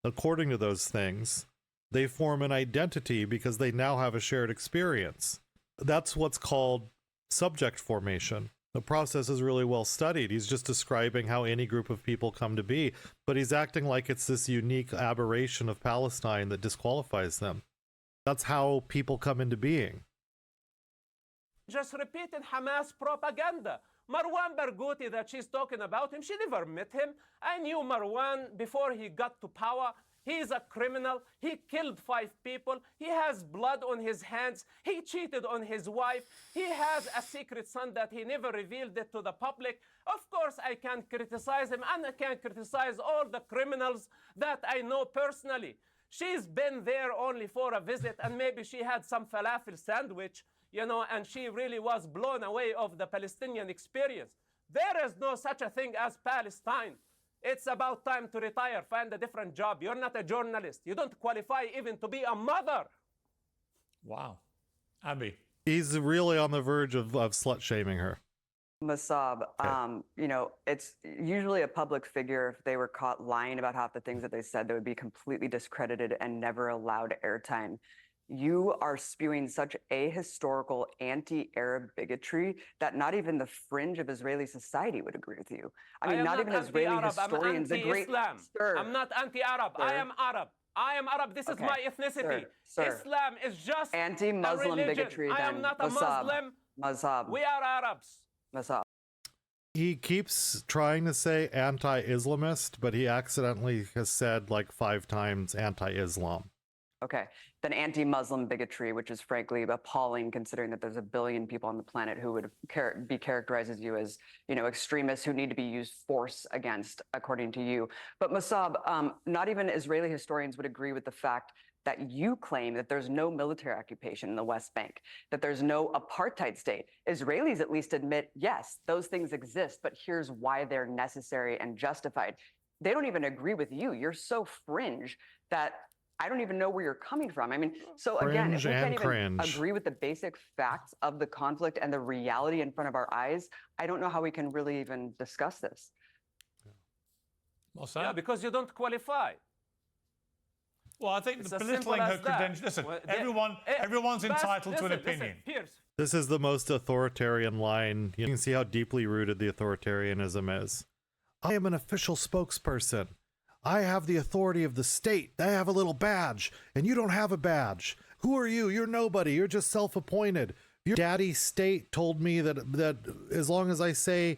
according to those things, they form an identity because they now have a shared experience. That's what's called subject formation. The process is really well studied. He's just describing how any group of people come to be, but he's acting like it's this unique aberration of Palestine that disqualifies them. That's how people come into being. Just repeating Hamas propaganda. Marwan Barghouti that she's talking about him, she never met him. I knew Marwan before he got to power. He's a criminal. He killed 5 people. He has blood on his hands. He cheated on his wife. He has a secret son that he never revealed it to the public. Of course, I can criticize him, and I can criticize all the criminals that I know personally. She's been there only for a visit, and maybe she had some falafel sandwich, you know, and she really was blown away of the Palestinian experience. There is no such a thing as Palestine. It's about time to retire, find a different job. You're not a journalist. You don't qualify even to be a mother. Wow. Abby. He's really on the verge of slut-shaming her. Mossab, you know, it's usually a public figure. If they were caught lying about half the things that they said, they would be completely discredited and never allowed airtime. You are spewing such ahistorical anti-Arab bigotry that not even the fringe of Israeli society would agree with you. I mean, not even Israeli historians. I'm anti-Islam. I'm not anti-Arab. I am Arab. I am Arab. This is my ethnicity. Sir. Islam is just anti-Muslim a religion. bigotry. I am not a Muslim. Mossab. We are Arabs. Mossab. He keeps trying to say anti-Islamist, but he accidentally has said 5 times anti-Islam. Okay. than anti-Muslim bigotry, which is frankly appalling considering that there's a billion people on the planet who would be characterized as you as, extremists who need to be used force against, according to you. But Mossab, not even Israeli historians would agree with the fact that you claim that there's no military occupation in the West Bank, that there's no apartheid state. Israelis at least admit, yes, those things exist, but here's why they're necessary and justified. They don't even agree with you. You're so fringe that I don't even know where you're coming from. I mean, so again, if we can't even agree with the basic facts of the conflict and the reality in front of our eyes, I don't know how we can really even discuss this. Yeah, because you don't qualify. Well, I think the belittling her credentials. Listen, well, everyone's entitled to an opinion. This is the most authoritarian line. You can see how deeply rooted the authoritarianism is. I am an official spokesperson. I have the authority of the state. I have a little badge, and you don't have a badge. Who are you? You're nobody. You're just self-appointed. Your daddy state told me that as long as I say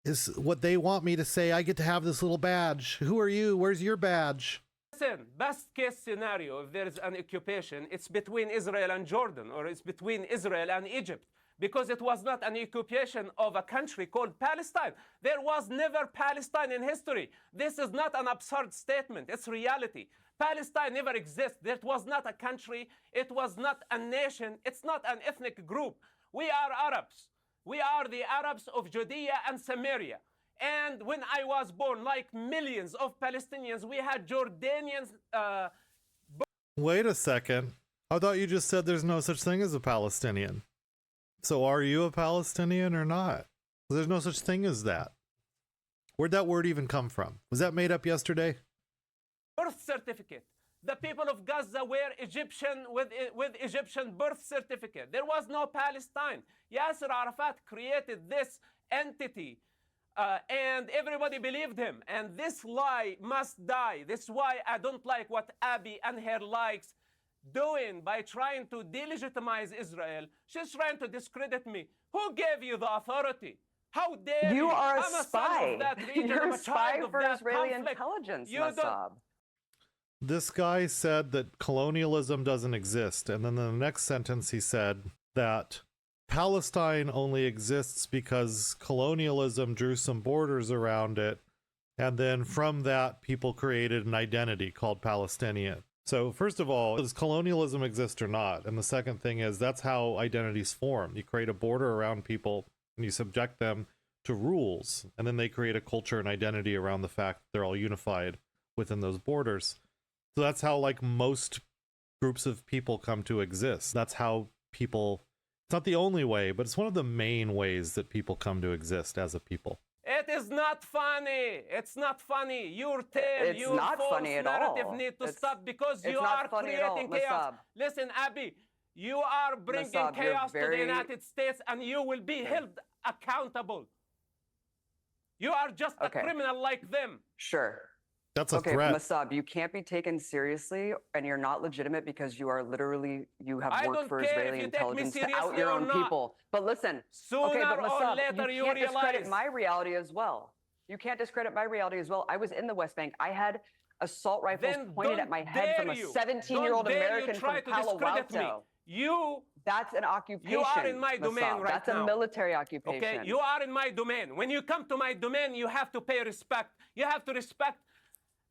is what they want me to say, I get to have this little badge. Who are you? Where's your badge? Listen, best case scenario, if there is an occupation, it's between Israel and Jordan, or it's between Israel and Egypt, because it was not an occupation of a country called Palestine. There was never Palestine in history. This is not an absurd statement. It's reality. Palestine never existed. It was not a country. It was not a nation. It's not an ethnic group. We are Arabs. We are the Arabs of Judea and Samaria. And when I was born, like millions of Palestinians, we had Jordanians. Wait a second. I thought you just said there's no such thing as a Palestinian. So are you a Palestinian or not? There's no such thing as that. Where'd that word even come from? Was that made up yesterday? Birth certificate. The people of Gaza were Egyptian with Egyptian birth certificate. There was no Palestine. Yasser Arafat created this entity. And everybody believed him. And this lie must die. This is why I don't like what Abby and her likes doing by trying to delegitimize Israel. She's trying to discredit me. Who gave you the authority? How dare you? You are a I'm spy. You're a spy for Israeli conflict. intelligence, You Mossab. This guy said that colonialism doesn't exist. And then in the next sentence he said that Palestine only exists because colonialism drew some borders around it. And then from that, people created an identity called Palestinian. So first of all, does colonialism exist or not? And the second thing is that's how identities form. You create a border around people and you subject them to rules. And then they create a culture and identity around the fact that they're all unified within those borders. So that's how like most groups of people come to exist. That's how people, it's not the only way, but it's one of the main ways that people come to exist as a people. It is not funny. It's not funny. Your tale, your false narrative need to stop because you are creating chaos. Listen, Abby, you are bringing chaos to the United States and you will be held accountable. You are just a criminal like them. Sure. That's a threat. Mossab, you can't be taken seriously and you're not legitimate because you are literally, you have worked for Israeli intelligence to out your own people. But listen, sooner but Mossab, or later you can't discredit my reality as well. You can't discredit my reality as well. I was in the West Bank. I had assault rifles pointed at my head from a 17-year-old American from Palo Alto. That's an occupation. You are in my domain right now. That's a military occupation. Okay, you are in my domain. When you come to my domain, you have to pay respect. You have to respect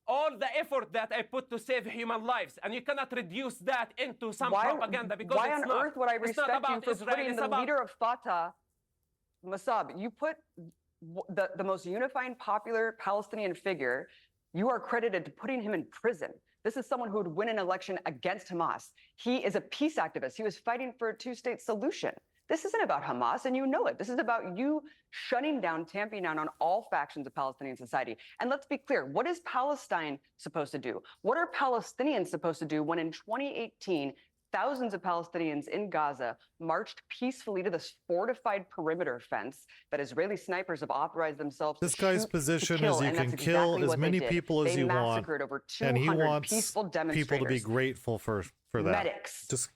all the effort that I put to save human lives, and you cannot reduce that into some propaganda because why on earth would I respect you for putting the leader of Fatah, Mossab? You put the most unifying, popular Palestinian figure. You are credited to putting him in prison. This is someone who would win an election against Hamas. He is a peace activist. He was fighting for a two-state solution. This isn't about Hamas, and you know it. This is about you shutting down, tamping down on all factions of Palestinian society. And let's be clear, what is Palestine supposed to do? What are Palestinians supposed to do when in 2018, thousands of Palestinians in Gaza marched peacefully to this fortified perimeter fence that Israeli snipers have authorized themselves to shoot, to kill? This guy's position is you can kill as many people as you want, over and he wants peaceful people to be grateful for that. Medics. Just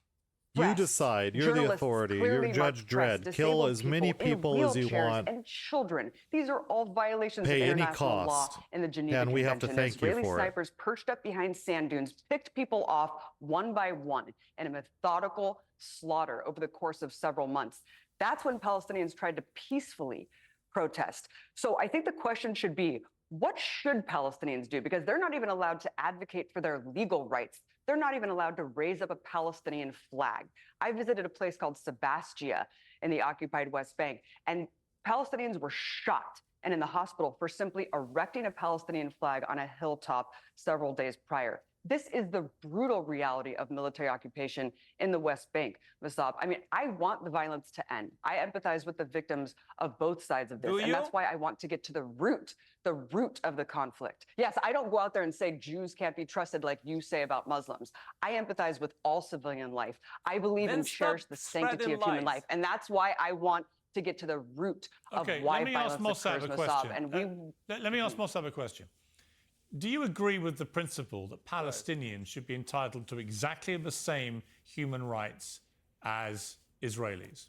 You decide. You're the Journalists authority. clearly You're Judge marked press, Dredd. Kill disabled as many people in people as you wheelchairs want. and children. These are all violations Pay of any international law cost. and the Geneva And we have to Convention. thank you Israeli for it. snipers perched up behind sand dunes picked people off one by one in a methodical slaughter over the course of several months. That's when Palestinians tried to peacefully protest. So I think the question should be, what should Palestinians do? Because they're not even allowed to advocate for their legal rights. They're not even allowed to raise up a Palestinian flag. I visited a place called Sebastia in the occupied West Bank, and Palestinians were shot and in the hospital for simply erecting a Palestinian flag on a hilltop several days prior. This is the brutal reality of military occupation in the West Bank, Vasab. I mean, I want the violence to end. I empathize with the victims of both sides of this. And that's why I want to get to the root of the conflict. Yes, I don't go out there and say Jews can't be trusted like you say about Muslims. I empathize with all civilian life. I believe and cherish the sanctity of human life. And that's why I want to get to the root of why violence occurs, Vasab. And let me ask Mossab a question. Do you agree with the principle that Palestinians should be entitled to exactly the same human rights as Israelis?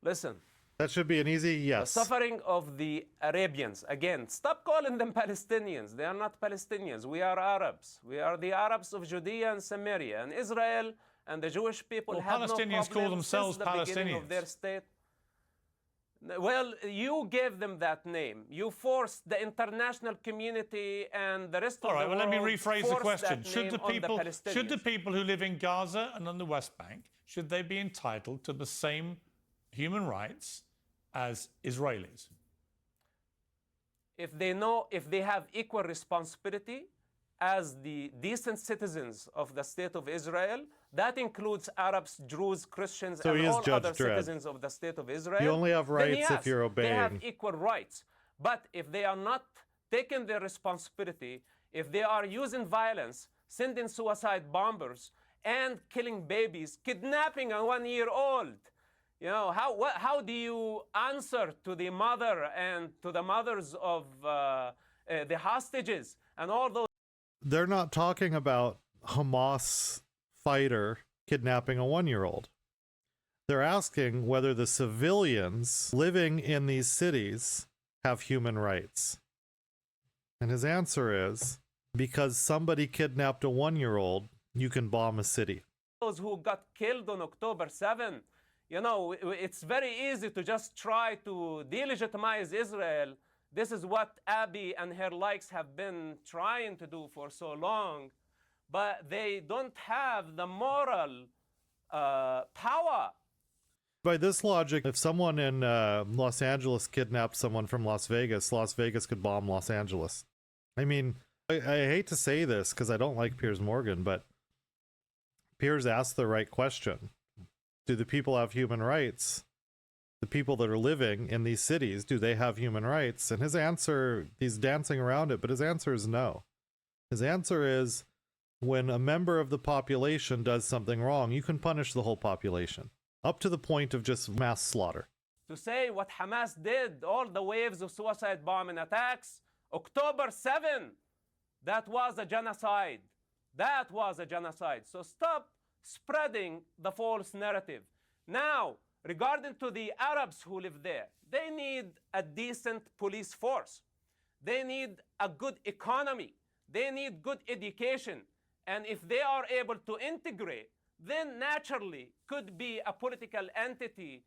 Listen. That should be an easy yes. The suffering of the Arabians, again, stop calling them Palestinians. They are not Palestinians. We are Arabs. We are the Arabs of Judea and Samaria. And Israel and the Jewish people have Palestinians no call themselves since the beginning of their state. Well, you gave them that name. You forced the international community and the rest of the world. All right, well, let me rephrase the question. Should the people who live in Gaza and on the West Bank, should they be entitled to the same human rights as Israelis? If they have equal responsibility as the decent citizens of the state of Israel, that includes Arabs, Jews, Christians, and all other citizens of the state of Israel. You only have rights if you're obeying. They have equal rights. But if they are not taking their responsibility, if they are using violence, sending suicide bombers, and killing babies, kidnapping a 1-year-old, you know, how do you answer to the mother and to the mothers of the hostages and all those? They're not talking about Hamas fighter kidnapping a 1-year-old. They're asking whether the civilians living in these cities have human rights. And his answer is, because somebody kidnapped a 1-year-old, you can bomb a city. Those who got killed on October 7, you know, it's very easy to just try to delegitimize Israel. This is what Abby and her likes have been trying to do for so long. But they don't have the moral power. By this logic, if someone in Los Angeles kidnapped someone from Las Vegas could bomb Los Angeles. I mean, I hate to say this because I don't like Piers Morgan, but Piers asked the right question. Do the people have human rights? The people that are living in these cities, do they have human rights? And his answer, he's dancing around it, but his answer is no. His answer is, when a member of the population does something wrong, you can punish the whole population, up to the point of just mass slaughter. To say what Hamas did, all the waves of suicide bombing attacks, October 7, that was a genocide. That was a genocide. So stop spreading the false narrative. Now, regarding to the Arabs who live there, they need a decent police force. They need a good economy. They need good education. And if they are able to integrate, then naturally could be a political entity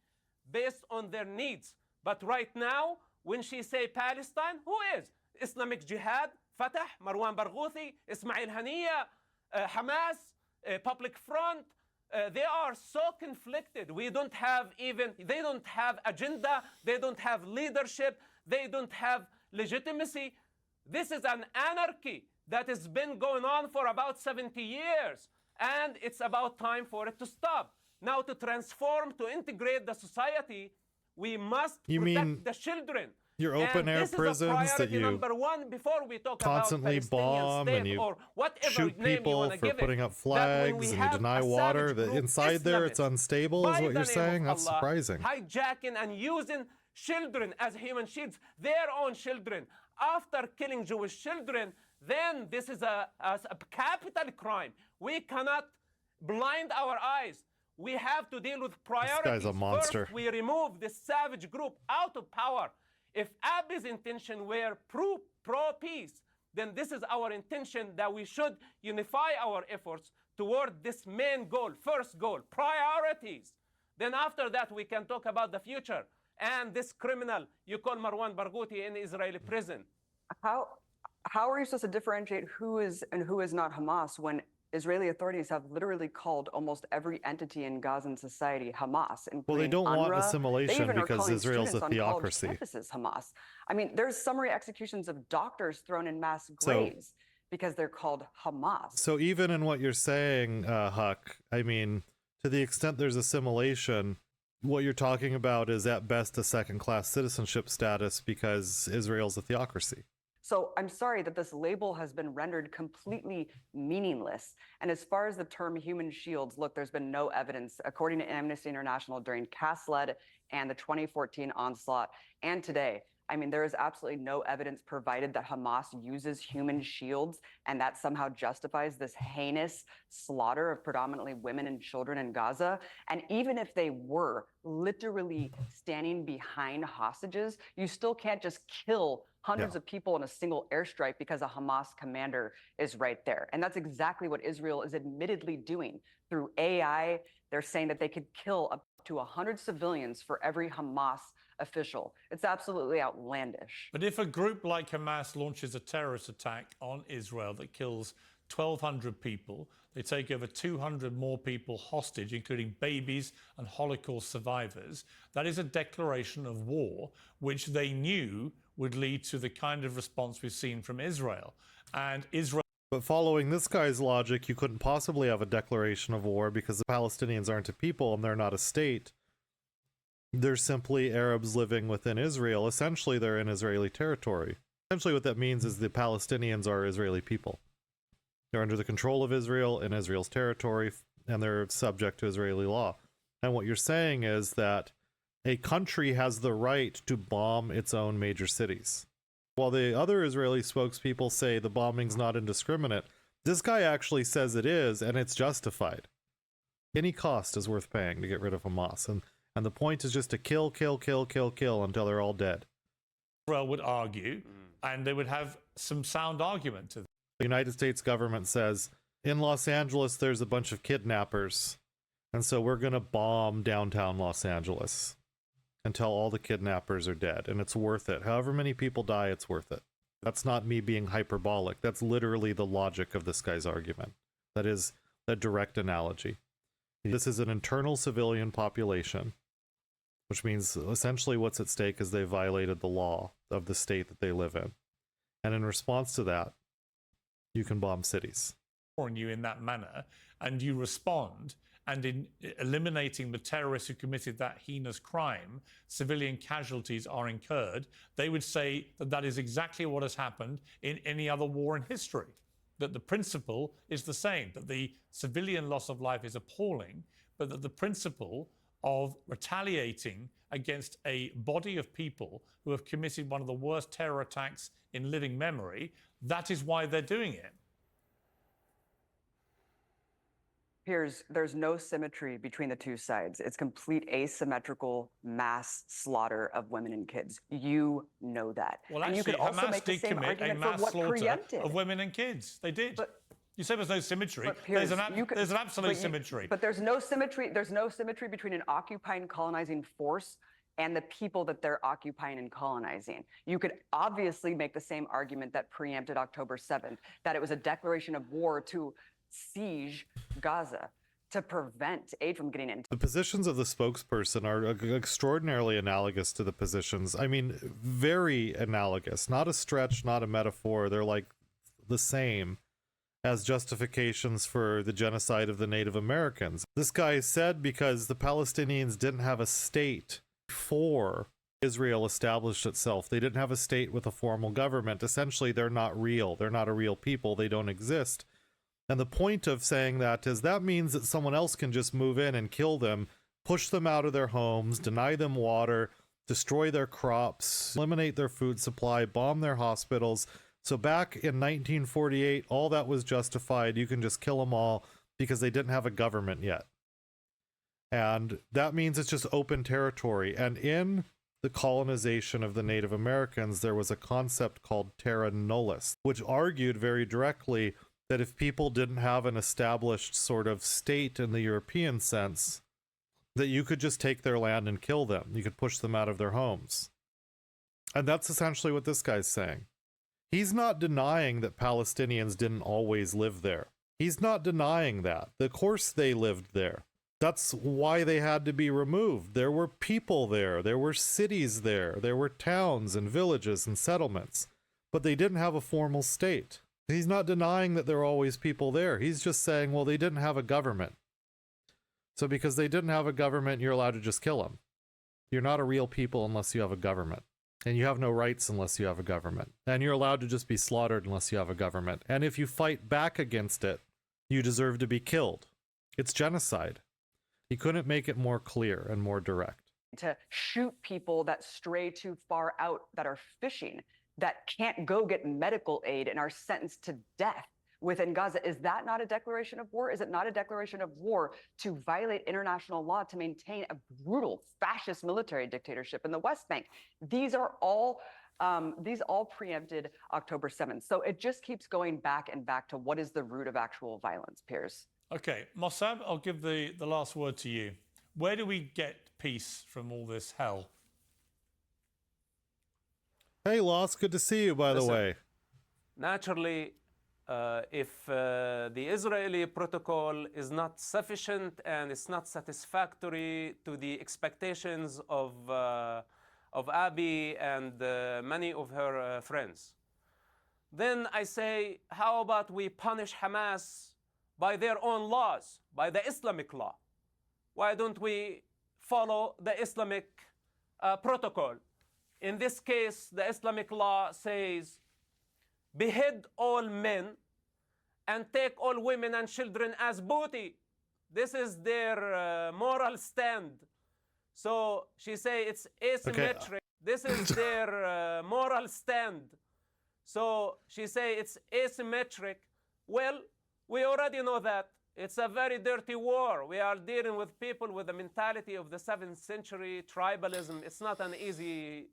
based on their needs. But right now, when she say Palestine, who is? Islamic Jihad, Fatah, Marwan Barghouthi, Ismail Haniyeh, Hamas, Public Front. They are so conflicted. They don't have agenda. They don't have leadership. They don't have legitimacy. This is an anarchy that has been going on for about 70 years. And it's about time for it to stop. Now, to transform, to integrate the society, we must protect the children. Your open-air prisons that you number one before we talk constantly about bomb and you or whatever shoot name people you want to for give putting it, up flags and you deny water. That inside there it's unstable is what you're saying? That's surprising. Hijacking and using children as human shields, their own children. After killing Jewish children, then this is a capital crime. We cannot blind our eyes. We have to deal with priorities. This guy's a monster. First, we remove this savage group out of power. If Abiy's intention were pro-peace, then this is our intention, that we should unify our efforts toward this main goal, first goal, priorities. Then after that, we can talk about the future and this criminal you call Marwan Barghouti in Israeli prison. How are you supposed to differentiate who is and who is not Hamas when Israeli authorities have literally called almost every entity in Gazan society Hamas? Well, they don't want assimilation because Israel's a on theocracy. Campuses Hamas. I mean, there's summary executions of doctors thrown in mass graves because they're called Hamas. So even in what you're saying, Huck, I mean, to the extent there's assimilation, what you're talking about is at best a second-class citizenship status because Israel's a theocracy. So I'm sorry that this label has been rendered completely meaningless. And as far as the term human shields, look, there's been no evidence, according to Amnesty International, during Cast-led and the 2014 onslaught and today. I mean, there is absolutely no evidence provided that Hamas uses human shields and that somehow justifies this heinous slaughter of predominantly women and children in Gaza. And even if they were literally standing behind hostages, you still can't just kill hundreds of people in a single airstrike because a Hamas commander is right there. And that's exactly what Israel is admittedly doing. Through AI, they're saying that they could kill up to 100 civilians for every Hamas official. It's absolutely outlandish. But if a group like Hamas launches a terrorist attack on Israel that kills 1,200 people, they take over 200 more people hostage, including babies and Holocaust survivors, that is a declaration of war, which they knew would lead to the kind of response we've seen from Israel. And Israel... But following this guy's logic, you couldn't possibly have a declaration of war because the Palestinians aren't a people and they're not a state. They're simply Arabs living within Israel. Essentially, they're in Israeli territory. Essentially, what that means is the Palestinians are Israeli people. They're under the control of Israel in Israel's territory, and they're subject to Israeli law. And what you're saying is that a country has the right to bomb its own major cities. While the other Israeli spokespeople say the bombing's not indiscriminate, this guy actually says it is, and it's justified. Any cost is worth paying to get rid of Hamas, and the point is just to kill until they're all dead. Israel would argue, and they would have some sound argument to them. The United States government says, in Los Angeles, there's a bunch of kidnappers, and so we're going to bomb downtown Los Angeles until all the kidnappers are dead, and it's worth it. However many people die, it's worth it. That's not me being hyperbolic. That's literally the logic of this guy's argument. That is a direct analogy. This is an internal civilian population, which means essentially what's at stake is they violated the law of the state that they live in. And in response to that, you can bomb cities. On you in that manner, and you respond, and in eliminating the terrorists who committed that heinous crime, civilian casualties are incurred, they would say that that is exactly what has happened in any other war in history. That the principle is the same, that the civilian loss of life is appalling, but that the principle of retaliating against a body of people who have committed one of the worst terror attacks in living memory, that is why they're doing it. Piers, there's no symmetry between the two sides. It's complete asymmetrical mass slaughter of women and kids. You know that. Well, and actually, you could also Hamas make the did same commit a argument mass for what slaughter preempted. of women and kids. They did. You said there's no symmetry. Piers, there's an absolute symmetry. But there's no symmetry. There's no symmetry between an occupying, colonizing force and the people that they're occupying and colonizing. You could obviously make the same argument that preempted October 7th, that it was a declaration of war to siege Gaza, to prevent aid from getting in. The positions of the spokesperson are extraordinarily analogous to the positions. I mean, very analogous. Not a stretch, not a metaphor. They're like the same as justifications for the genocide of the Native Americans. This guy said because the Palestinians didn't have a state before Israel established itself. They didn't have a state with a formal government. Essentially, they're not real. They're not a real people. They don't exist. And the point of saying that is that means that someone else can just move in and kill them, push them out of their homes, deny them water, destroy their crops, eliminate their food supply, bomb their hospitals, So back in 1948, all that was justified. You can just kill them all because they didn't have a government yet. And that means it's just open territory. And in the colonization of the Native Americans, there was a concept called terra nullius, which argued very directly that if people didn't have an established sort of state in the European sense, that you could just take their land and kill them. You could push them out of their homes. And that's essentially what this guy's saying. He's not denying that Palestinians didn't always live there. He's not denying that. Of course they lived there. That's why they had to be removed. There were people there. There were cities there. There were towns and villages and settlements. But they didn't have a formal state. He's not denying that there are always people there. He's just saying, well, they didn't have a government. So because they didn't have a government, you're allowed to just kill them. You're not a real people unless you have a government. And you have no rights unless you have a government. And you're allowed to just be slaughtered unless you have a government. And if you fight back against it, you deserve to be killed. It's genocide. He couldn't make it more clear and more direct. To shoot people that stray too far out, that are fishing, that can't go get medical aid and are sentenced to death within Gaza. Is that not a declaration of war? Is it not a declaration of war to violate international law to maintain a brutal fascist military dictatorship in the West Bank? These all preempted October 7th. So it just keeps going back and back to what is the root of actual violence, Piers. Okay, Mossab, I'll give the last word to you. Where do we get peace from all this hell? Hey, Lost, good to see you, by the way. Naturally, if the Israeli protocol is not sufficient and it's not satisfactory to the expectations of Abby and many of her friends, then I say, how about we punish Hamas by their own laws, by the Islamic law? Why don't we follow the Islamic protocol? In this case, the Islamic law says, behead all men and take all women and children as booty. This is their moral stand. So she say it's asymmetric. Okay. This is their moral stand. So she say it's asymmetric. Well, we already know that. It's a very dirty war. We are dealing with people with the mentality of the 7th century tribalism. It's not an easy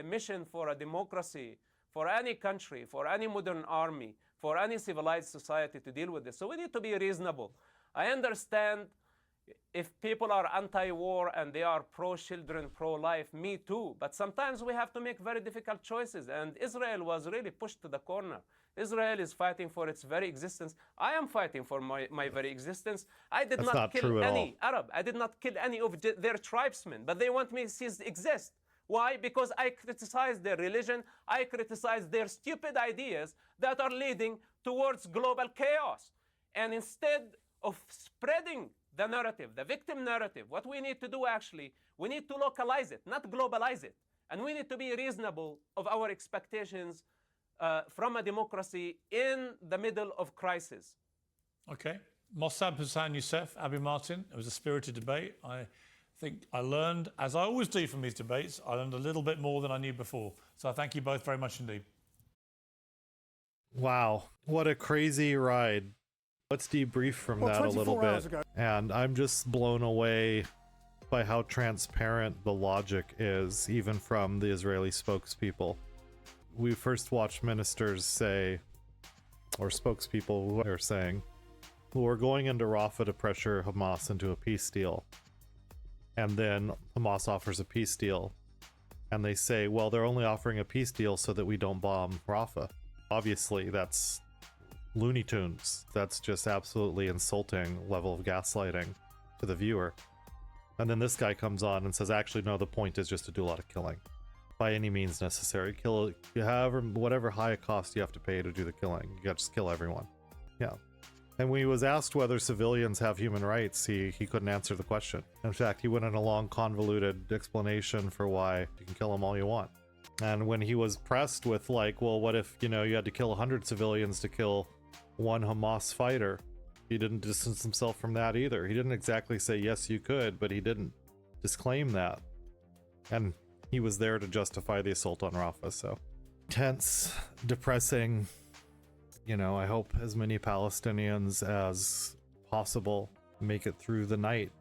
mission for a democracy, for any country, for any modern army, for any civilized society to deal with this. So we need to be reasonable. I understand if people are anti-war and they are pro-children, pro-life, me too. But sometimes we have to make very difficult choices. And Israel was really pushed to the corner. Israel is fighting for its very existence. I am fighting for my very existence. I did not kill any Arab. I did not kill any of their tribesmen. But they want me to cease to exist. Why? Because I criticize their religion. I criticize their stupid ideas that are leading towards global chaos. And instead of spreading the narrative, the victim narrative, what we need to do actually, we need to localize it, not globalize it. And we need to be reasonable of our expectations from a democracy in the middle of crisis. Okay. Mossab Hussain Youssef, Abby Martin, it was a spirited debate. I think I learned, as I always do from these debates, I learned a little bit more than I knew before. So I thank you both very much indeed. Wow, what a crazy ride. Let's debrief from that a little bit. And I'm just blown away by how transparent the logic is, even from the Israeli spokespeople. We first watched ministers say, or spokespeople who are saying, we're going into Rafah to pressure Hamas into a peace deal. And then Hamas offers a peace deal. And they say, well, they're only offering a peace deal so that we don't bomb Rafah. Obviously, that's Looney Tunes. That's just absolutely insulting level of gaslighting to the viewer. And then this guy comes on and says, actually, no, the point is just to do a lot of killing. By any means necessary. Kill however, whatever high cost you have to pay to do the killing. You got to just kill everyone. Yeah. And when he was asked whether civilians have human rights, he couldn't answer the question. In fact, he went in a long, convoluted explanation for why you can kill them all you want. And when he was pressed with like, well, what if, you had to kill 100 civilians to kill one Hamas fighter? He didn't distance himself from that either. He didn't exactly say, yes, you could, but he didn't disclaim that. And he was there to justify the assault on Rafah, so tense, depressing. You know, I hope as many Palestinians as possible make it through the night